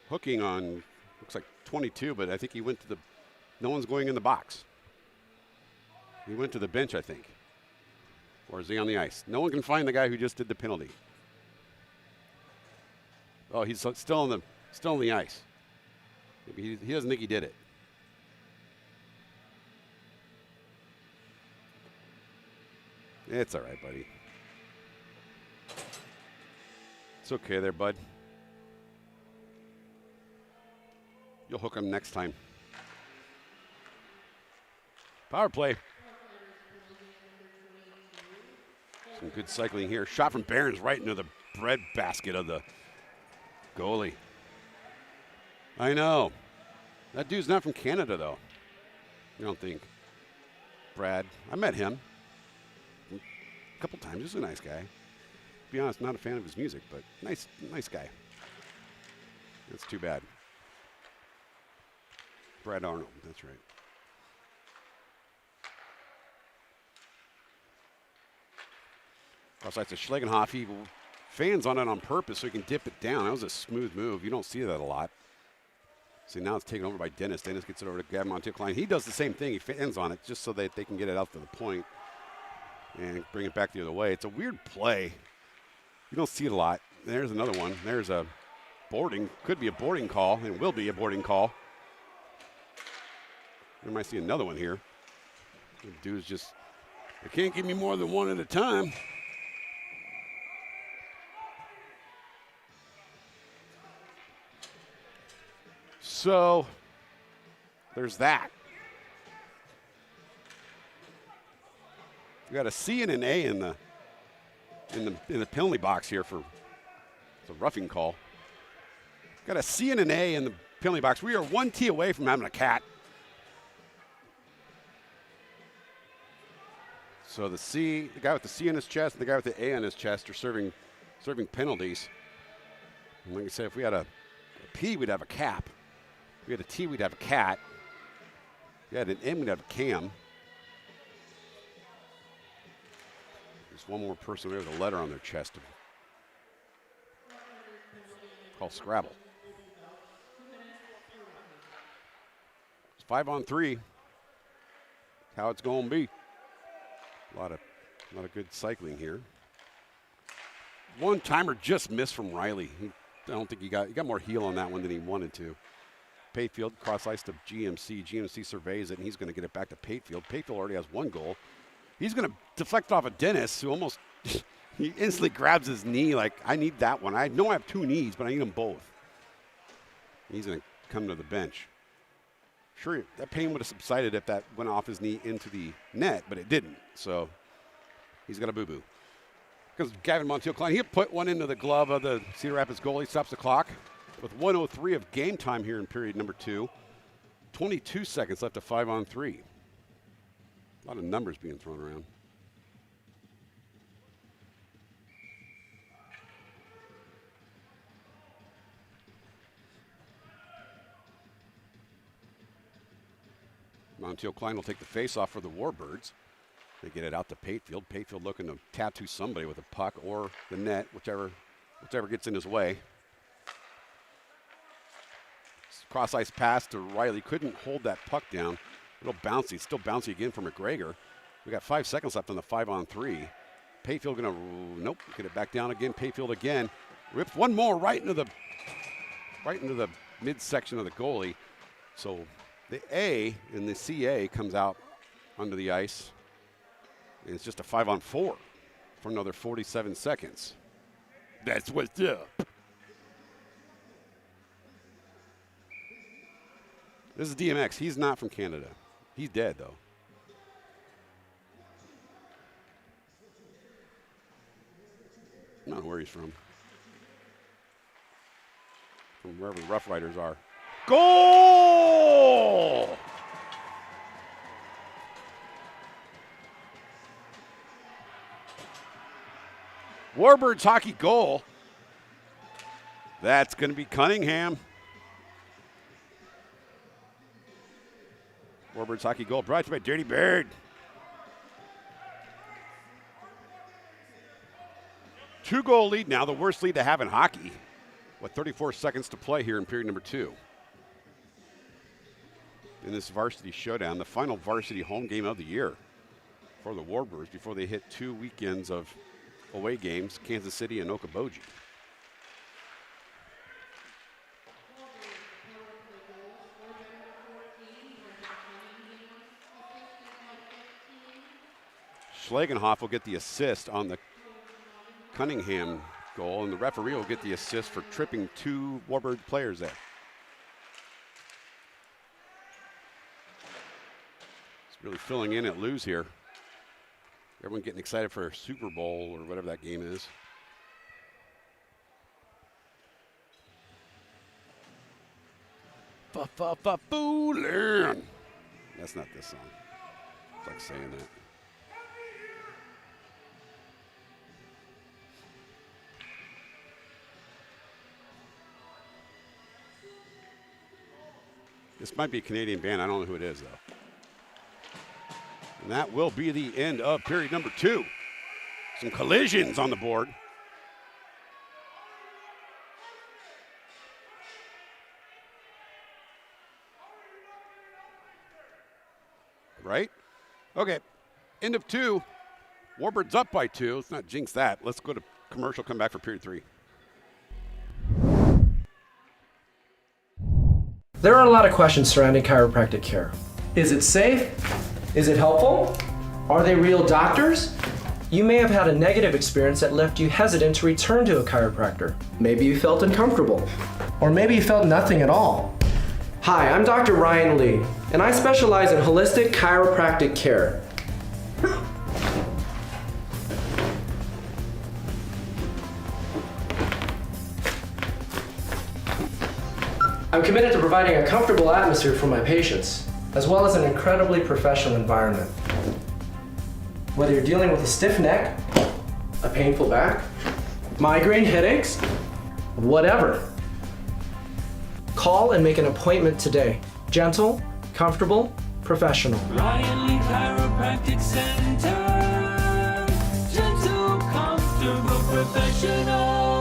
Hooking on, looks like 22, but I think he went to the, no one's going in the box. He went to the bench, I think. Or is he on the ice? No one can find the guy who just did the penalty. Oh, he's still on the ice. Maybe he doesn't think he did it. It's all right, buddy. It's okay there, bud. You'll hook him next time. Power play. Some good cycling here. Shot from Barons right into the bread basket of the goalie. I know. That dude's not from Canada, though. I don't think. Brad. I met him a couple times. He's a nice guy. To be honest, not a fan of his music, but nice guy. That's too bad. Brad Arnold, that's right. Cross-ice to Schlegenhoff. He fans on it on purpose so he can dip it down. That was a smooth move. You don't see that a lot. See, now it's taken over by Dennis. Dennis gets it over to Gavin Montiel Klein. He does the same thing. He fans on it just so that they can get it out to the point and bring it back the other way. It's a weird play. You don't see it a lot. There's another one. There's a boarding. Could be a boarding call and will be a boarding call. We might see another one here. The dude's just, they can't give me more than one at a time. So there's that. We got a C and an A in the penalty box here for the roughing call. Got a C and an A in the penalty box. We are one T away from having a cat. So the guy with the C in his chest and the guy with the A on his chest are serving penalties. And like I said, if we had a P, we'd have a cap. If we had a T, we'd have a cat. If we had an M, we'd have a cam. There's one more person there with a letter on their chest. Called Scrabble. It's 5-on-3. How it's going to be. A lot of good cycling here. One timer just missed from Riley. I don't think he got more heel on that one than he wanted to. Patefield cross ice to GMC. GMC surveys it, and he's going to get it back to Patefield. Patefield already has one goal. He's going to deflect off of Dennis, who almost he instantly grabs his knee like, I need that one. I know I have two knees, but I need them both. He's going to come to the bench. Sure, that pain would have subsided if that went off his knee into the net, but it didn't. So he's got a boo-boo. Because Gavin Montiel Klein, he put one into the glove of the Cedar Rapids goalie, stops the clock with 1:03 of game time here in period number 2. 22 seconds left of 5-on-3. A lot of numbers being thrown around. Montiel Klein will take the face-off for the Warbirds. They get it out to Patefield. Patefield looking to tattoo somebody with a puck or the net, whichever gets in his way. Cross-ice pass to Riley. Couldn't hold that puck down. A little bouncy. Still bouncy again for McGregor. We got 5 seconds left on the 5-on-3. Patefield going to, nope, get it back down again. Patefield again. Rips one more right into the midsection of the goalie. So the A in the CA comes out onto the ice. And it's just a 5-on-4 for another 47 seconds. That's what's up. This is DMX. He's not from Canada. He's dead, though. I don't know where he's from. From wherever the Roughriders are. Goal! Warbirds hockey goal. That's going to be Cunningham. Warbirds hockey goal brought to you by Dirty Bird. 2-goal lead now, the worst lead to have in hockey. With 34 seconds to play here in period number 2. In this varsity showdown, the final varsity home game of the year for the Warbirds before they hit 2 weekends of away games, Kansas City and Okoboji. Schlagenhoff will get the assist on the Cunningham goal, and the referee will get the assist for tripping 2 Warbird players there. It's really filling in at Lou's here. Everyone getting excited for Super Bowl or whatever that game is. Foolin'. That's not this song. It's like saying that. This might be a Canadian band. I don't know who it is, though. And that will be the end of period number 2. Some collisions on the board. right? Okay, end of 2. Warbirds up by 2. Let's not jinx that. Let's go to commercial, come back for period 3. There are a lot of questions surrounding chiropractic care. Is it safe? Is it helpful? Are they real doctors? You may have had a negative experience that left you hesitant to return to a chiropractor. Maybe you felt uncomfortable. Or maybe you felt nothing at all. Hi, I'm Dr. Ryan Lee, and I specialize in holistic chiropractic care. I'm committed to providing a comfortable atmosphere for my patients, as well as an incredibly professional environment. Whether you're dealing with a stiff neck, a painful back, migraine headaches, whatever. Call and make an appointment today. Gentle, comfortable, professional. Ryan Lee Chiropractic Center. Gentle, comfortable, professional.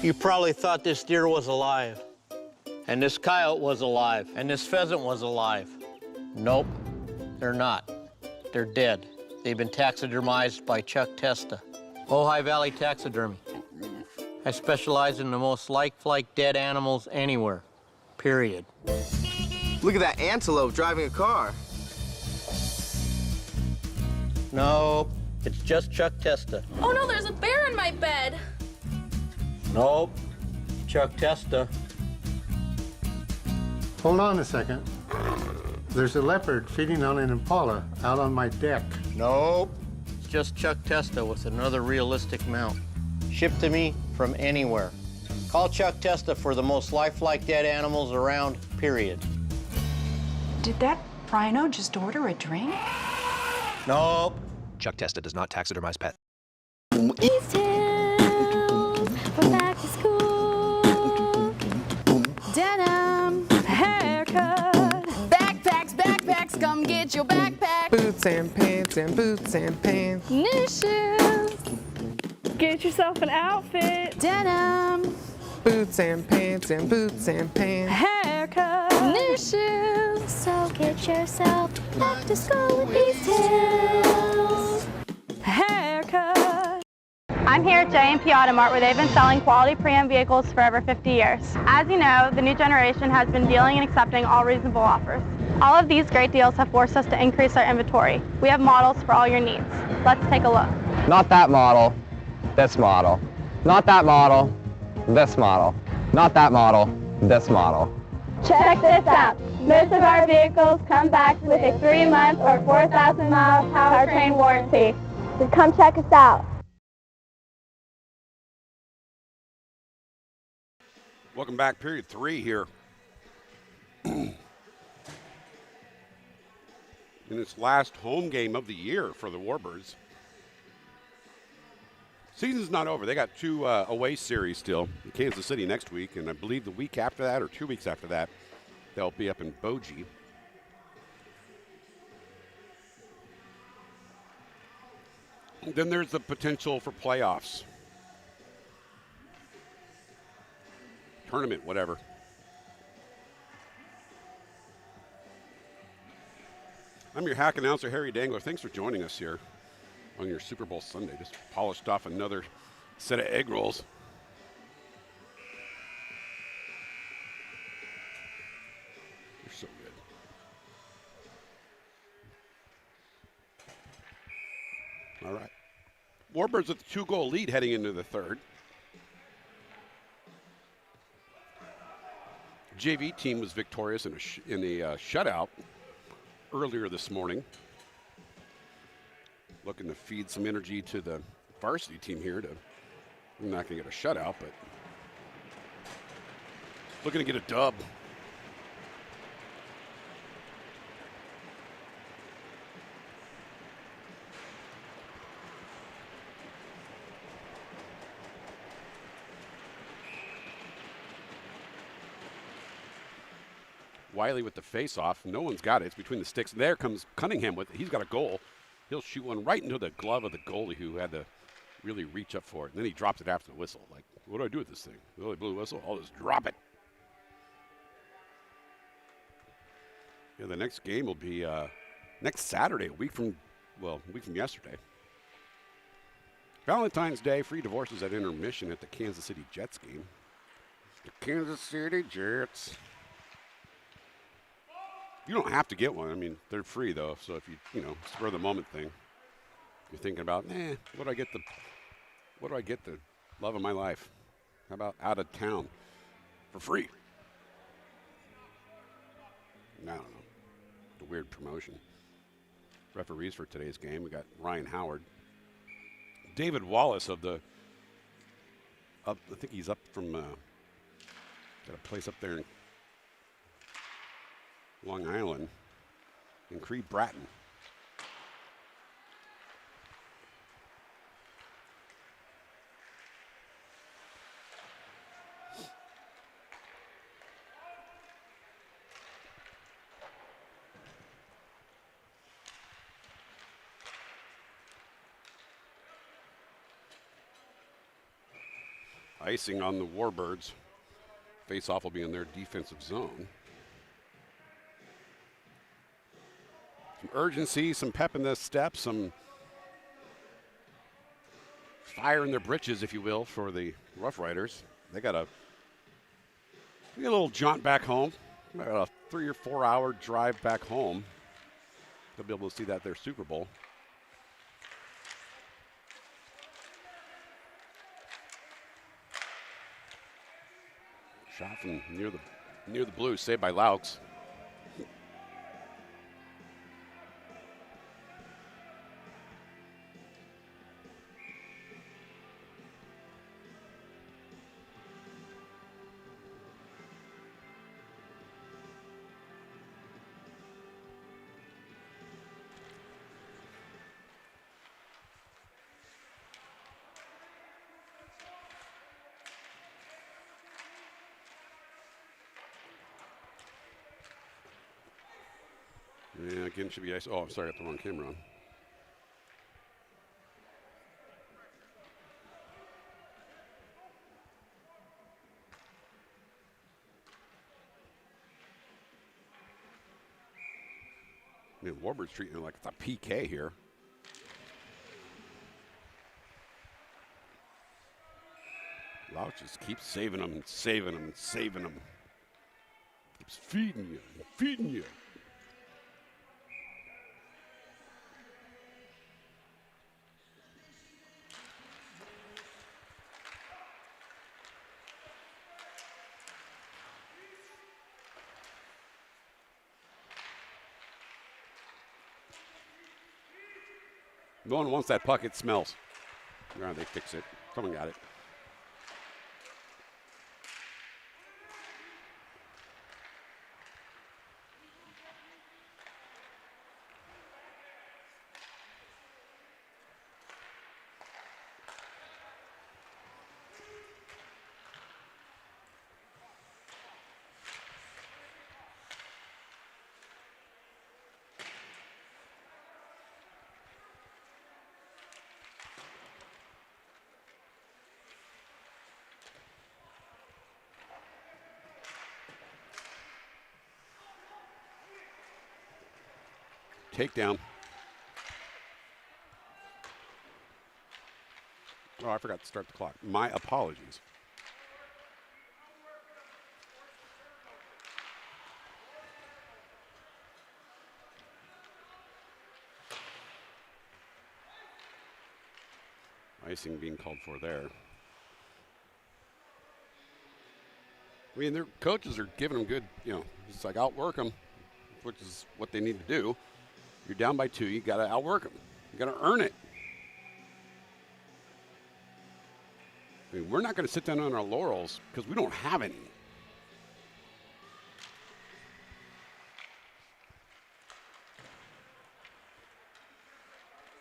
You probably thought this deer was alive, and this coyote was alive, and this pheasant was alive. Nope, they're not. They're dead. They've been taxidermized by Chuck Testa. Ojai Valley Taxidermy. I specialize in the most lifelike dead animals anywhere, period. Look at that antelope driving a car. Nope, it's just Chuck Testa. Oh no, there's a bear in my bed. Nope, Chuck Testa. Hold on a second. There's a leopard feeding on an impala out on my deck. Nope, it's just Chuck Testa with another realistic mount. Shipped to me from anywhere. Call Chuck Testa for the most lifelike dead animals around, period. Did that rhino just order a drink? Nope. Chuck Testa does not taxidermize pets. These tales from back to school. Denim, haircut. Backpacks, come get your backpack. Boots and pants and boots and pants. New shoes. Get yourself an outfit. Denim, Boots and pants and boots and pants. haircut. New shoes. So get yourself back to school with these tales. Haircut. I'm here at J&P Auto Mart, where they've been selling quality pre-owned vehicles for over 50 years. As you know, the new generation has been dealing and accepting all reasonable offers. All of these great deals have forced us to increase our inventory. We have models for all your needs. Let's take a look. Not that model, this model. Not that model, this model. Not that model, this model. Check this out. Most of our vehicles come back with a 3-month or 4,000-mile powertrain warranty. So come check us out. Welcome back, period 3 here. In its last home game of the year for the Warbirds. Season's not over. They got 2 away series still. In Kansas City next week, and I believe the week after that or 2 weeks after that, they'll be up in Bogie. Then there's the potential for playoffs. Tournament, whatever. I'm your hack announcer, Harry Dangler. Thanks for joining us here on your Super Bowl Sunday. Just polished off another set of egg rolls. You're so good. All right. Warbirds with a 2-goal lead heading into the third. JV team was victorious in a shutout earlier this morning. Looking to feed some energy to the varsity team here. I'm not going to get a shutout, but looking to get a dub. Wiley with the face-off. No one's got it. It's between the sticks. There comes Cunningham with it. He's got a goal. He'll shoot one right into the glove of the goalie who had to really reach up for it. And then he drops it after the whistle. Like, what do I do with this thing? Really blew the whistle? I'll just drop it. Yeah, the next game will be next Saturday, a week from yesterday. Valentine's Day, free divorces at intermission at the Kansas City Jets game. The Kansas City Jets. You don't have to get one. I mean, they're free though. So if you spur of the moment thing, you're thinking about, what do I get the love of my life? How about out of town for free? I don't know. The weird promotion. Referees for today's game, we got Ryan Howard, David Wallace I think he's up from got a place up there in Long Island, and Creed Bratton. Icing on the Warbirds. Face-off will be in their defensive zone. Some urgency, some pep in the step, some fire in their britches, if you will, for the Roughriders. They got a little jaunt back home. About a 3 or 4 hour drive back home. They'll be able to see that at their Super Bowl. Shot from near the blue, saved by Laux. Yeah, again, should be ice. Oh, I'm sorry, I got the wrong camera on. Man, Warbirds treating it like it's a PK here. Laux just keeps saving them and saving them and saving them. Keeps feeding you and feeding you. No one wants that puck. It smells. No, they fix it. Someone got it. Takedown. Oh, I forgot to start the clock. My apologies. Icing being called for there. I mean, their coaches are giving them good, it's like outwork them, which is what they need to do. You're down by 2. You got to outwork them. You got to earn it. I mean, we're not going to sit down on our laurels because we don't have any.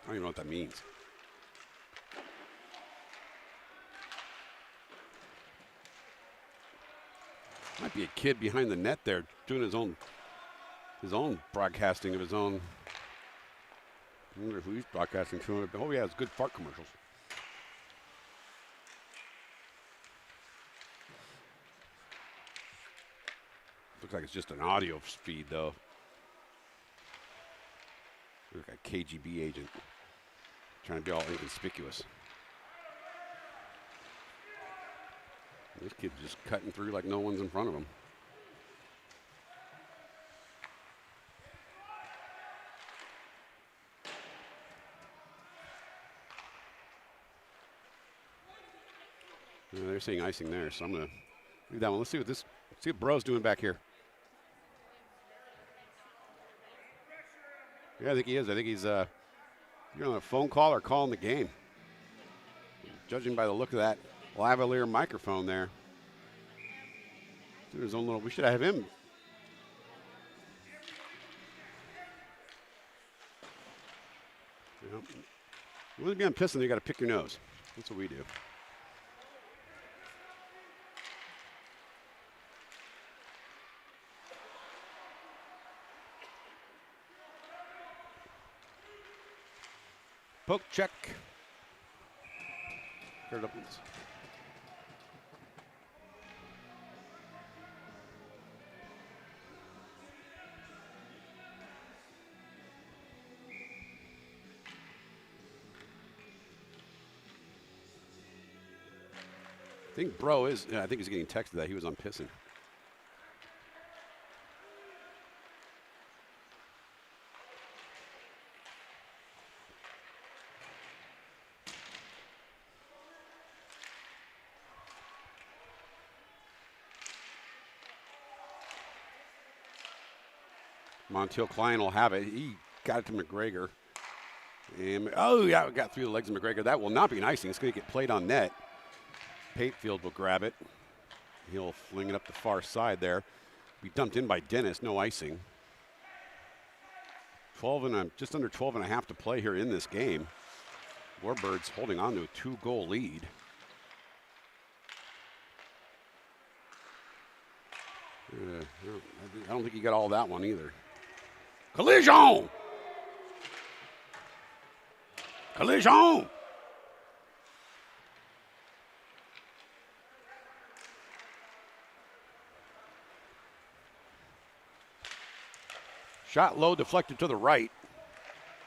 I don't even know what that means. Might be a kid behind the net there doing his own broadcasting of his own. I wonder who he's broadcasting to. Oh, yeah, it's good fart commercials. Looks like it's just an audio feed, though. Looks like a KGB agent trying to be all inconspicuous. This kid's just cutting through like no one's in front of him. They're seeing icing there, so I'm going to leave that one. Let's see what Bro's doing back here. Yeah, I think he is. I think he's you're on a phone call or calling the game. Judging by the look of that lavalier microphone there. Doing his own little, we should have him. You want to be on Piston, you got to pick your nose. That's what we do. Poke check. I think Bro is, I think he's getting texted that he was on pissing. Montiel Klein will have it. He got it to McGregor. And, oh, yeah, it got through the legs of McGregor. That will not be an icing. It's going to get played on net. Patefield will grab it. He'll fling it up the far side there. Be dumped in by Dennis. No icing. 12 just under 12 and a half to play here in this game. Warbirds holding on to a 2-goal lead. I don't think he got all that one either. Collision! Collision! Shot low, deflected to the right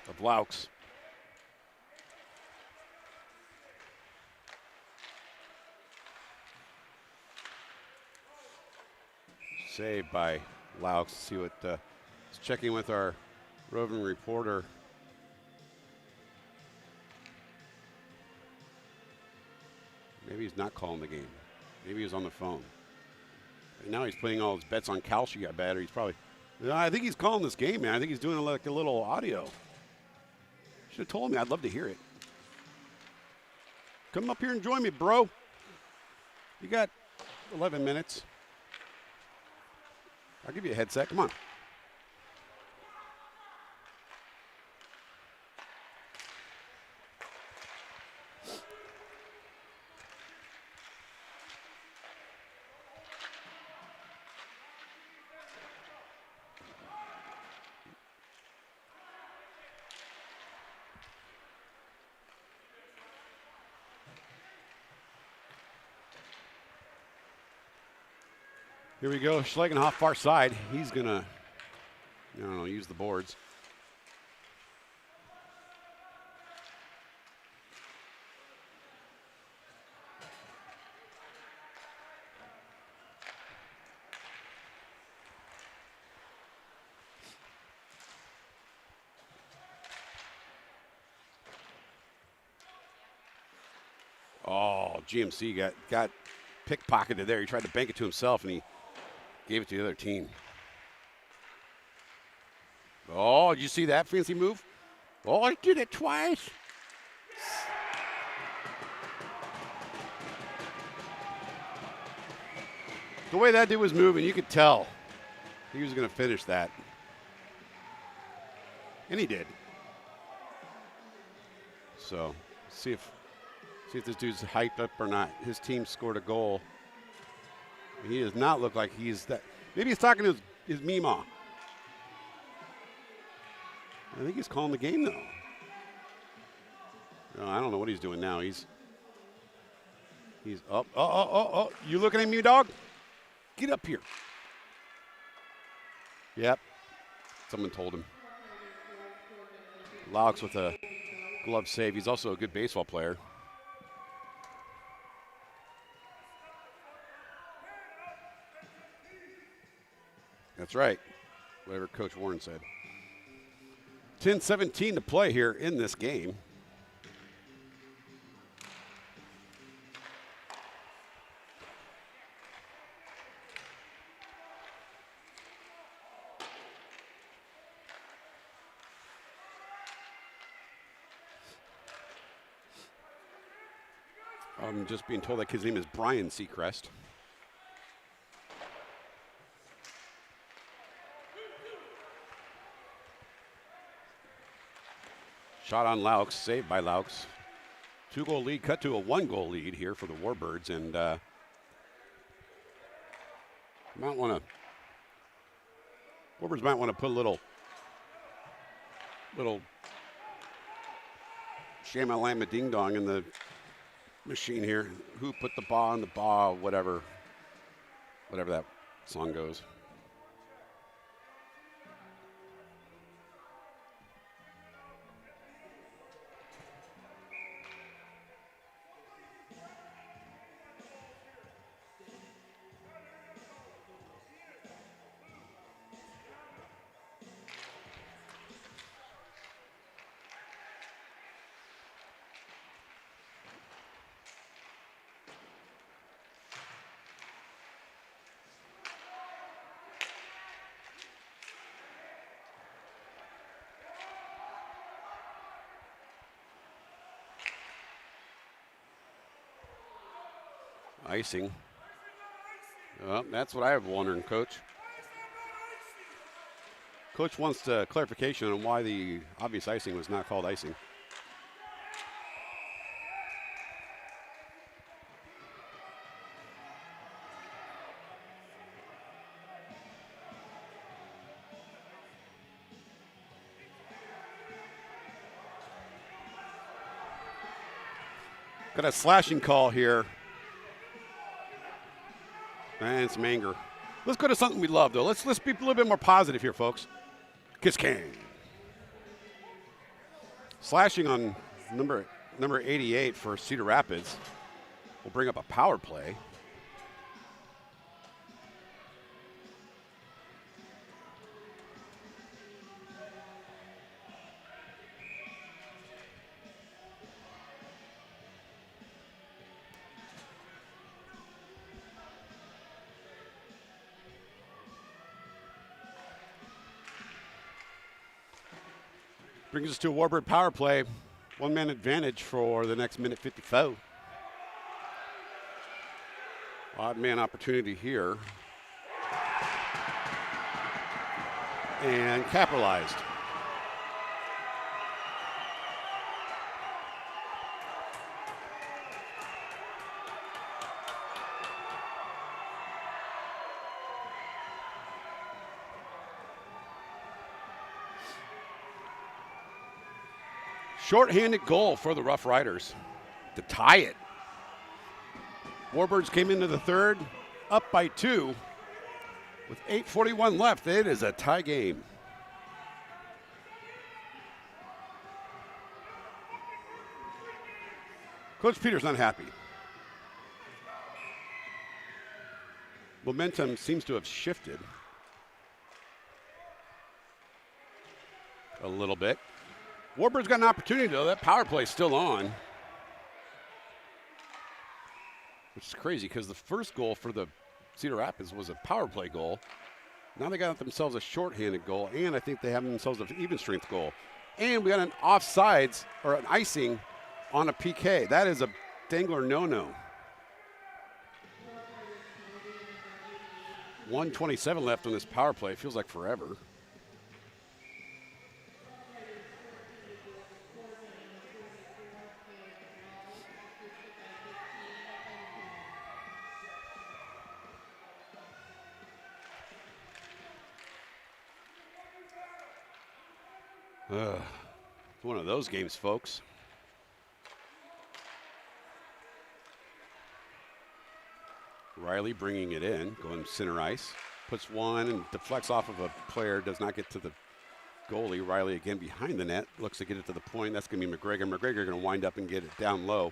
of Laux. Saved by Laux. See what, checking with our roving reporter. Maybe he's not calling the game. Maybe he's on the phone. And now he's putting all his bets on Kalshi, I bet. Or he's probably, I think he's calling this game, man. I think he's doing like a little audio. Should have told me. I'd love to hear it. Come up here and join me, bro. You got 11 minutes. I'll give you a headset. Come on. Here we go, Schlegenhoff far side. He's gonna, I don't know, use the boards. Oh, GMC got pickpocketed there. He tried to bank it to himself, and he gave it to the other team. Oh, did you see that fancy move? Oh, I did it twice. The way that dude was moving, you could tell he was going to finish that. And he did. So, see if this dude's hyped up or not. His team scored a goal. He does not look like he's that. Maybe he's talking to his Meemaw. I think he's calling the game, though. No, I don't know what he's doing now. He's up. Oh. You looking at me, dog? Get up here. Yep. Someone told him. Laux with a glove save. He's also a good baseball player. That's right. Whatever Coach Warren said. 10-17 to play here in this game. I'm just being told that kid's name is Brian Seacrest. Shot on Laux, saved by Laux. 2-goal lead, cut to a 1-goal lead here for the Warbirds, and Warbirds might want to put a little shama-lama ding-dong in the machine here. Who put the ball in the ball, whatever that song goes. icing. Well, that's what I was wondering, Coach. Coach wants clarification on why the obvious icing was not called icing. Got a slashing call here. And some anger. Let's go to something we love, though. Let's be a little bit more positive here, folks. Kiss King. Slashing on number 88 for Cedar Rapids will bring up a power play. Brings us to a Warbird power play. 1-man advantage for the next minute 54. Odd man opportunity here. And capitalized. Short-handed goal for the Roughriders to tie it. Warbirds came into the third, up by 2. With 8:41 left, it is a tie game. Coach Peter's not happy. Momentum seems to have shifted a little bit. Warbirds got an opportunity, though. That power play is still on. Which is crazy because the first goal for the Cedar Rapids was a power play goal. Now they got themselves a shorthanded goal, and I think they have themselves an even strength goal. And we got an offsides or an icing on a PK. That is a dangler no-no. 1:27 left on this power play. Feels like forever. One of those games, folks. Riley bringing it in, going center ice. Puts one and deflects off of a player, does not get to the goalie. Riley again behind the net, looks to get it to the point. That's going to be McGregor. McGregor going to wind up and get it down low.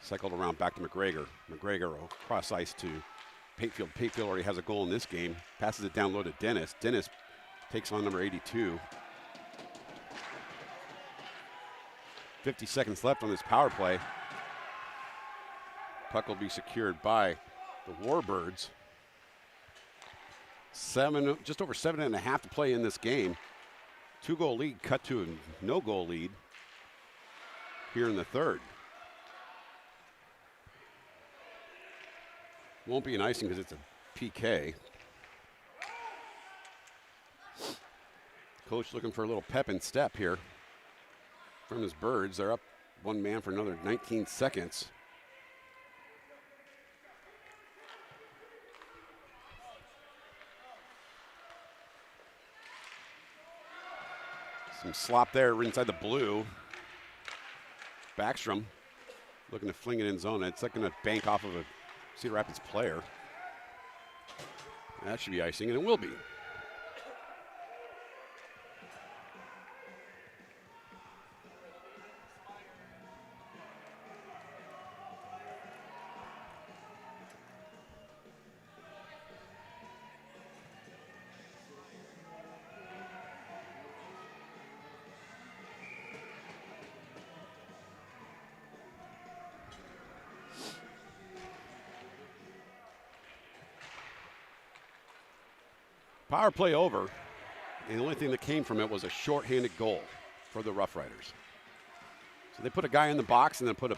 Cycled around back to McGregor. McGregor across ice to Patefield. Patefield already has a goal in this game. Passes it down low to Dennis. Dennis takes on number 82. 50 seconds left on this power play. Puck will be secured by the Warbirds. Just over 7.5 to play in this game. 2-goal lead cut to a no-goal lead here in the third. Won't be an icing because it's a PK. Coach looking for a little pep and step here from his Birds. They're up one man for another 19 seconds. Some slop there inside the blue. Backstrom looking to fling it in zone. It's like going to bank off of a Cedar Rapids player. That should be icing, and it will be. Power play over, and the only thing that came from it was a shorthanded goal for the Roughriders. So they put a guy in the box and then put a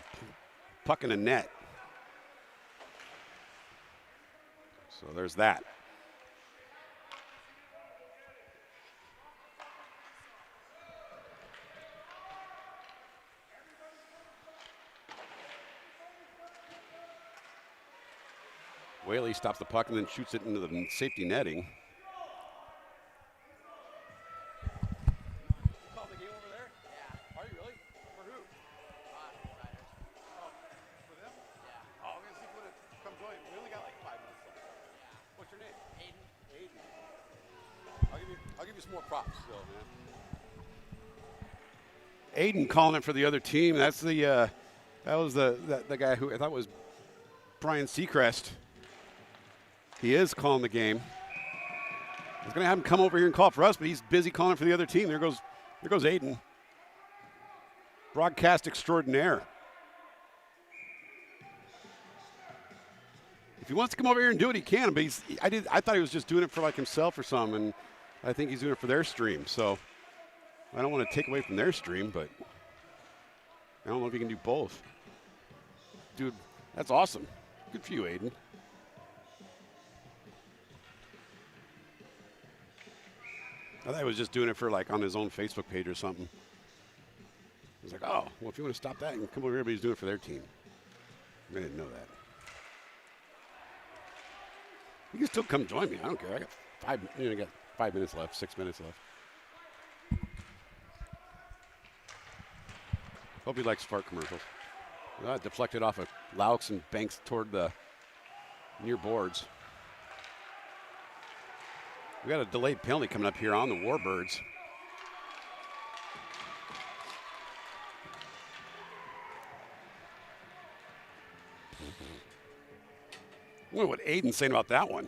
puck in a net. So there's that. Whaley stops the puck and then shoots it into the safety netting. Call the game over there? Yeah. Are you really? For who? Roughriders. Oh, for them? Yeah. Oh, I'm going to see when it comes on. We only got like 5 minutes left. Yeah. What's your name? Aiden. I'll give you some more props still, man. Aiden calling it for the other team. That's the that was the guy who I thought was Brian Seacrest. He is calling the game. I was going to have him come over here and call for us, but he's busy calling for the other team. There goes Aiden. Broadcast extraordinaire. If he wants to come over here and do it, he can. But I thought he was just doing it for like himself or something, and I think he's doing it for their stream. So I don't want to take away from their stream, but I don't know if he can do both. Dude, that's awesome. Good for you, Aiden. I thought he was just doing it for like on his own Facebook page or something. I was like, oh, well, if you want to stop that, you can come over here, but he's doing it for their team. I didn't know that. You can still come join me. I don't care. I got 5 minutes left, 6 minutes left. Hope he likes fart commercials. Well, it deflected off of Laux and banks toward the near boards. We got a delayed penalty coming up here on the Warbirds. I wonder what Aiden's saying about that one.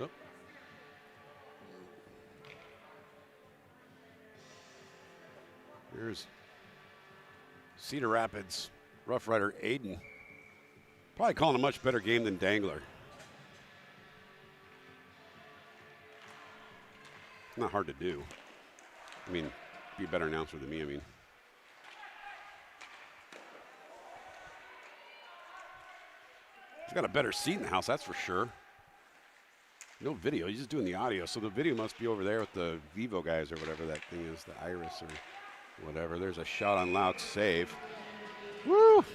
Oh. Here's Cedar Rapids Roughrider Aiden. Probably calling a much better game than Dangler. Not hard to do. I mean, be a better announcer than me, I mean. He's got a better seat in the house, that's for sure. No video, he's just doing the audio. So the video must be over there with the Vivo guys or whatever that thing is, the Iris or whatever. There's a shot on Laux save. Woo!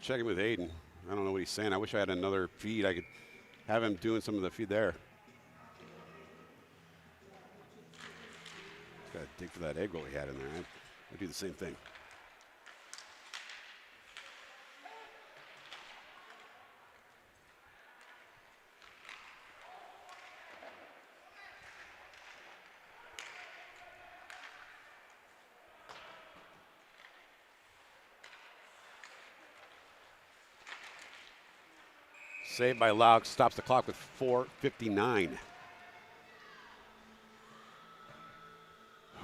Checking with Aiden. I don't know what he's saying. I wish I had another feed. I could have him doing some of the feed there. Got to dig for that egg roll he had in there. I'd do the same thing. Saved by Laux, stops the clock with 4:59.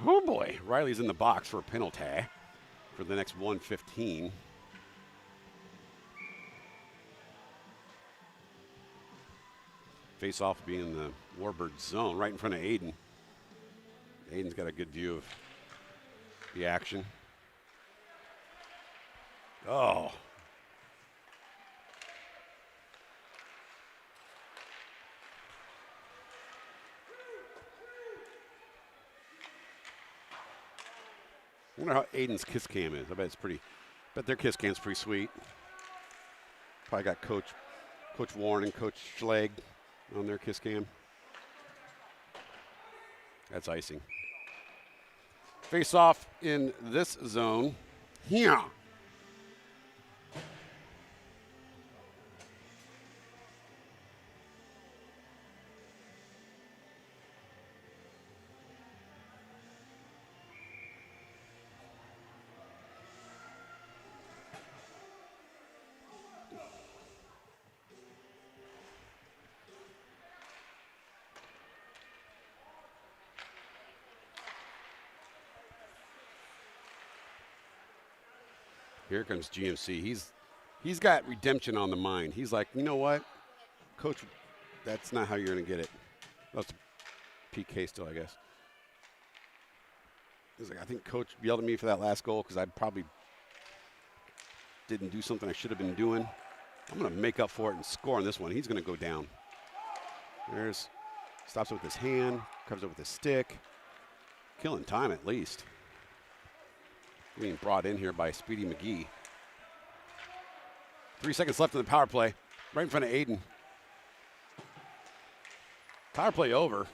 Oh boy, Riley's in the box for a penalty for the next 1:15. Face off being in the Warbird zone, right in front of Aiden. Aiden's got a good view of the action. Oh. I wonder how Aiden's kiss cam is. I bet it's pretty. Bet their kiss cam's pretty sweet. Probably got Coach Warren and Coach Schlegg on their kiss cam. That's icing. Face off in this zone. Here. Here comes GMC. He's got redemption on the mind. He's like, you know what, Coach, that's not how you're going to get it. That's a PK still, I guess. He's like, I think coach yelled at me for that last goal because I probably didn't do something I should have been doing. I'm going to make up for it and score on this one. He's going to go down. Stops it with his hand, covers it with his stick. Killing time at least. Being brought in here by Speedy McGee. 3 seconds left in the power play, right in front of Aiden. Power play over.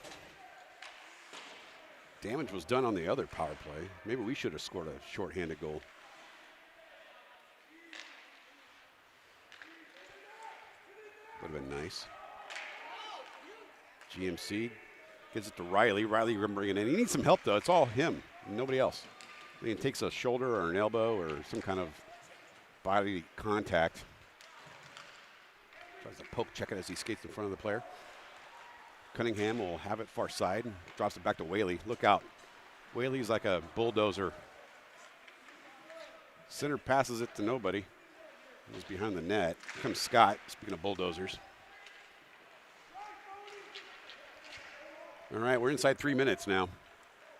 Damage was done on the other power play. Maybe we should have scored a shorthanded goal. Would have been nice. GMC gives it to Riley. Riley going to bring it in. He needs some help, though. It's all him, nobody else. I mean, it takes a shoulder or an elbow or some kind of body contact. Tries to poke check it as he skates in front of the player. Cunningham will have it far side. Drops it back to Whaley. Look out. Whaley's like a bulldozer. Center passes it to nobody. He's behind the net. Here comes Scott, speaking of bulldozers. All right, we're inside 3 minutes now.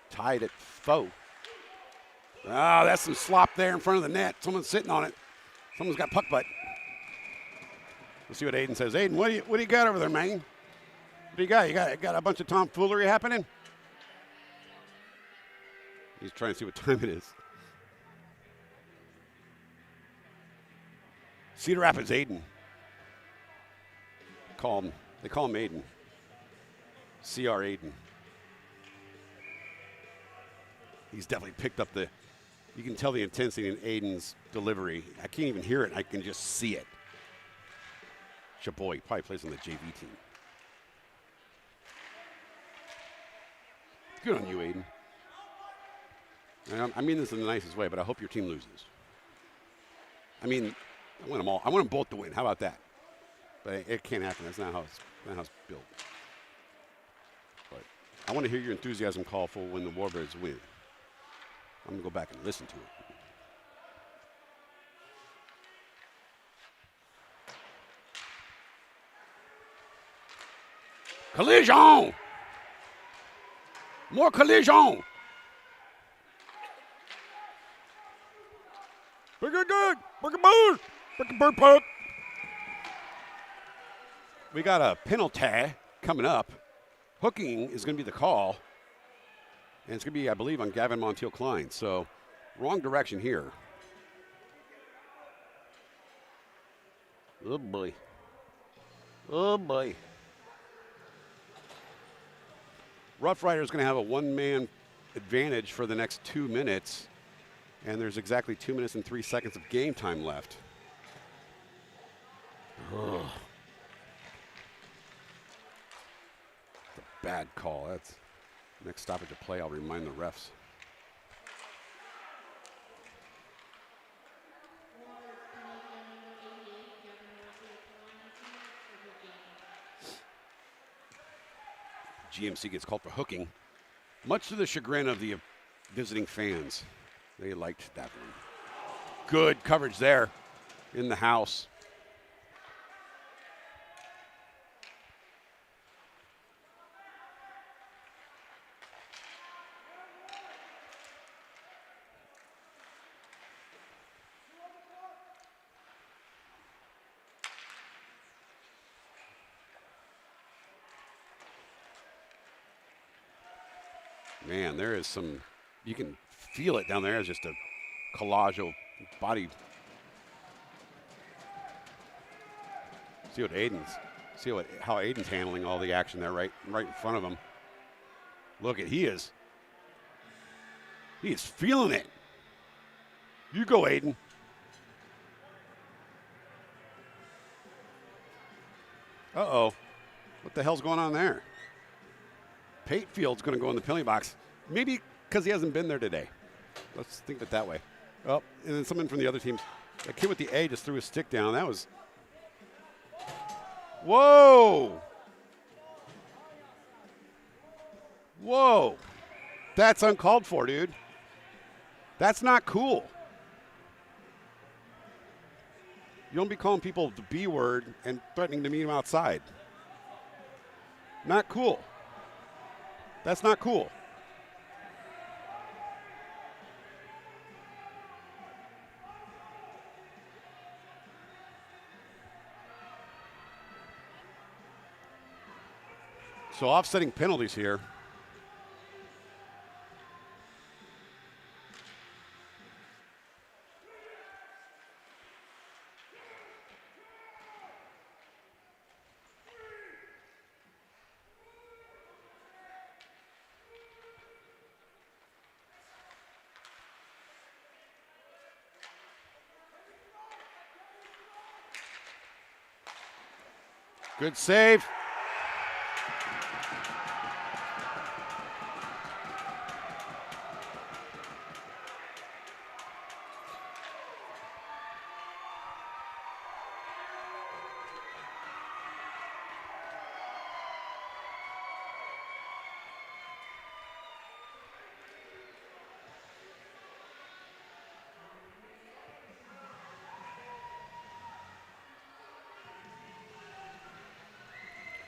Tied at foe. Ah, that's some slop there in front of the net. Someone's sitting on it. Someone's got puck butt. Let's see what Aiden says. Aiden, what do you got over there, man? What do you got? You got a bunch of tomfoolery happening? He's trying to see what time it is. Cedar Rapids, Aiden. They call him Aiden. CR Aiden. He's definitely picked up you can tell the intensity in Aiden's delivery. I can't even hear it. I can just see it. Chaboy probably plays on the JV team. Good on you, Aiden. And I mean this in the nicest way, but I hope your team loses. I mean, I want them all. I want them both to win. How about that? But it can't happen. That's not how it's built. But I want to hear your enthusiasm call for when the Warbirds win. I'm going to go back and listen to it. Collision! More collision! We got a penalty coming up. Hooking is going to be the call. And it's going to be, I believe, on Gavin Montiel-Klein. So, wrong direction here. Oh, boy. Oh, boy. Roughriders is going to have a one-man advantage for the next 2 minutes. And there's exactly 2 minutes and 3 seconds of game time left. Ugh. It's a bad call. That's next stoppage of play. I'll remind the refs. GMC gets called for hooking, much to the chagrin of the visiting fans. They liked that one. Good coverage there in the house. Man, there is some, you can feel it down there. It's just a collage of body. See how Aiden's handling all the action there right in front of him. Look at, he is feeling it. You go, Aiden. Uh-oh. What the hell's going on there? Patefield's going to go in the penalty box. Maybe because he hasn't been there today. Let's think of it that way. Oh, and then someone from the other teams. That kid with the A just threw his stick down. That was... Whoa! Whoa! That's uncalled for, dude. That's not cool. You don't be calling people the B word and threatening to meet them outside. Not cool. That's not cool. So offsetting penalties here. Good save.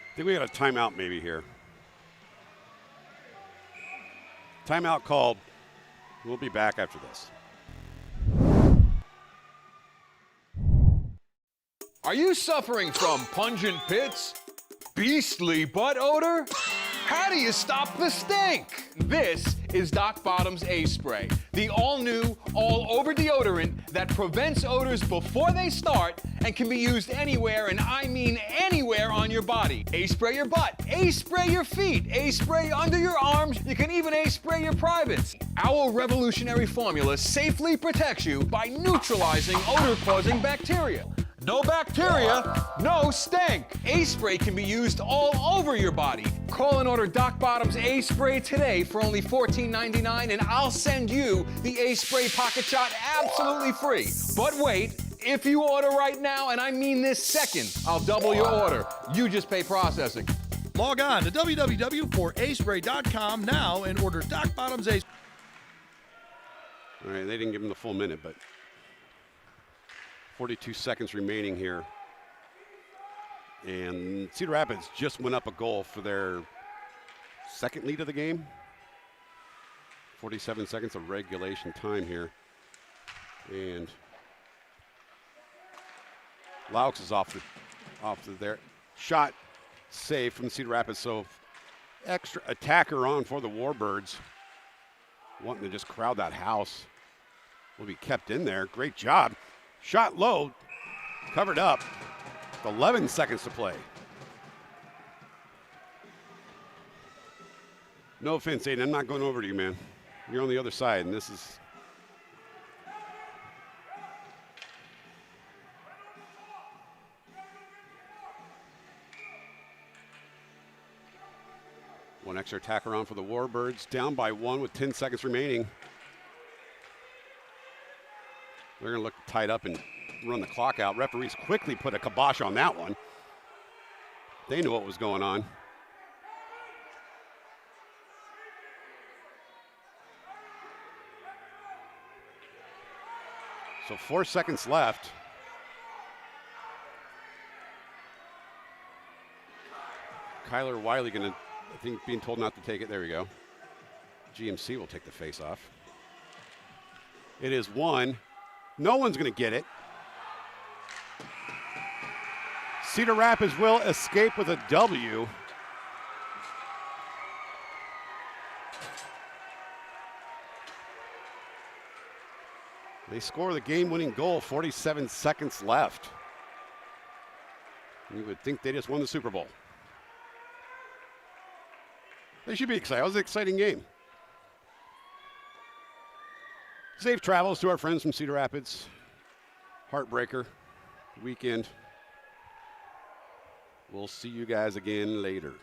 I think we got a timeout maybe here. Timeout called. We'll be back after this. Are you suffering from pungent pits? Beastly butt odor? How do you stop the stink? This is Doc Bottom's A-Spray, the all-new, all-over deodorant that prevents odors before they start and can be used anywhere, and I mean anywhere on your body. A-Spray your butt, A-Spray your feet, A-Spray under your arms, you can even A-Spray your privates. Our revolutionary formula safely protects you by neutralizing odor-causing bacteria. No bacteria, no stink. A-Spray can be used all over your body. Call and order Doc Bottom's A-Spray today for only $14.99, and I'll send you the A-Spray Pocket Shot absolutely free. But wait, if you order right now, and I mean this second, I'll double your order. You just pay processing. Log on to www.aspray.com now and order Doc Bottom's A-Spray. All right, they didn't give him the full minute, but 42 seconds remaining here. And Cedar Rapids just went up a goal for their second lead of the game. 47 seconds of regulation time here. And Laux is off the there. Shot saved from Cedar Rapids. So extra attacker on for the Warbirds. Wanting to just crowd that house. Will be kept in there. Great job. Shot low, covered up. 11 seconds to play. No offense, Aiden, I'm not going over to you, man. You're on the other side, and this is... One extra attacker on for the Warbirds. Down by one with 10 seconds remaining. They're going to look tied up and run the clock out. Referees quickly put a kibosh on that one. They knew what was going on. So 4 seconds left. Kyler Wiley going to, I think, being told not to take it. There we go. GMC will take the face off. It is one. No one's going to get it. Cedar Rapids will escape with a W. They score the game-winning goal, 47 seconds left. You would think they just won the Super Bowl. They should be excited. It was an exciting game. Safe travels to our friends from Cedar Rapids. Heartbreaker weekend. We'll see you guys again later.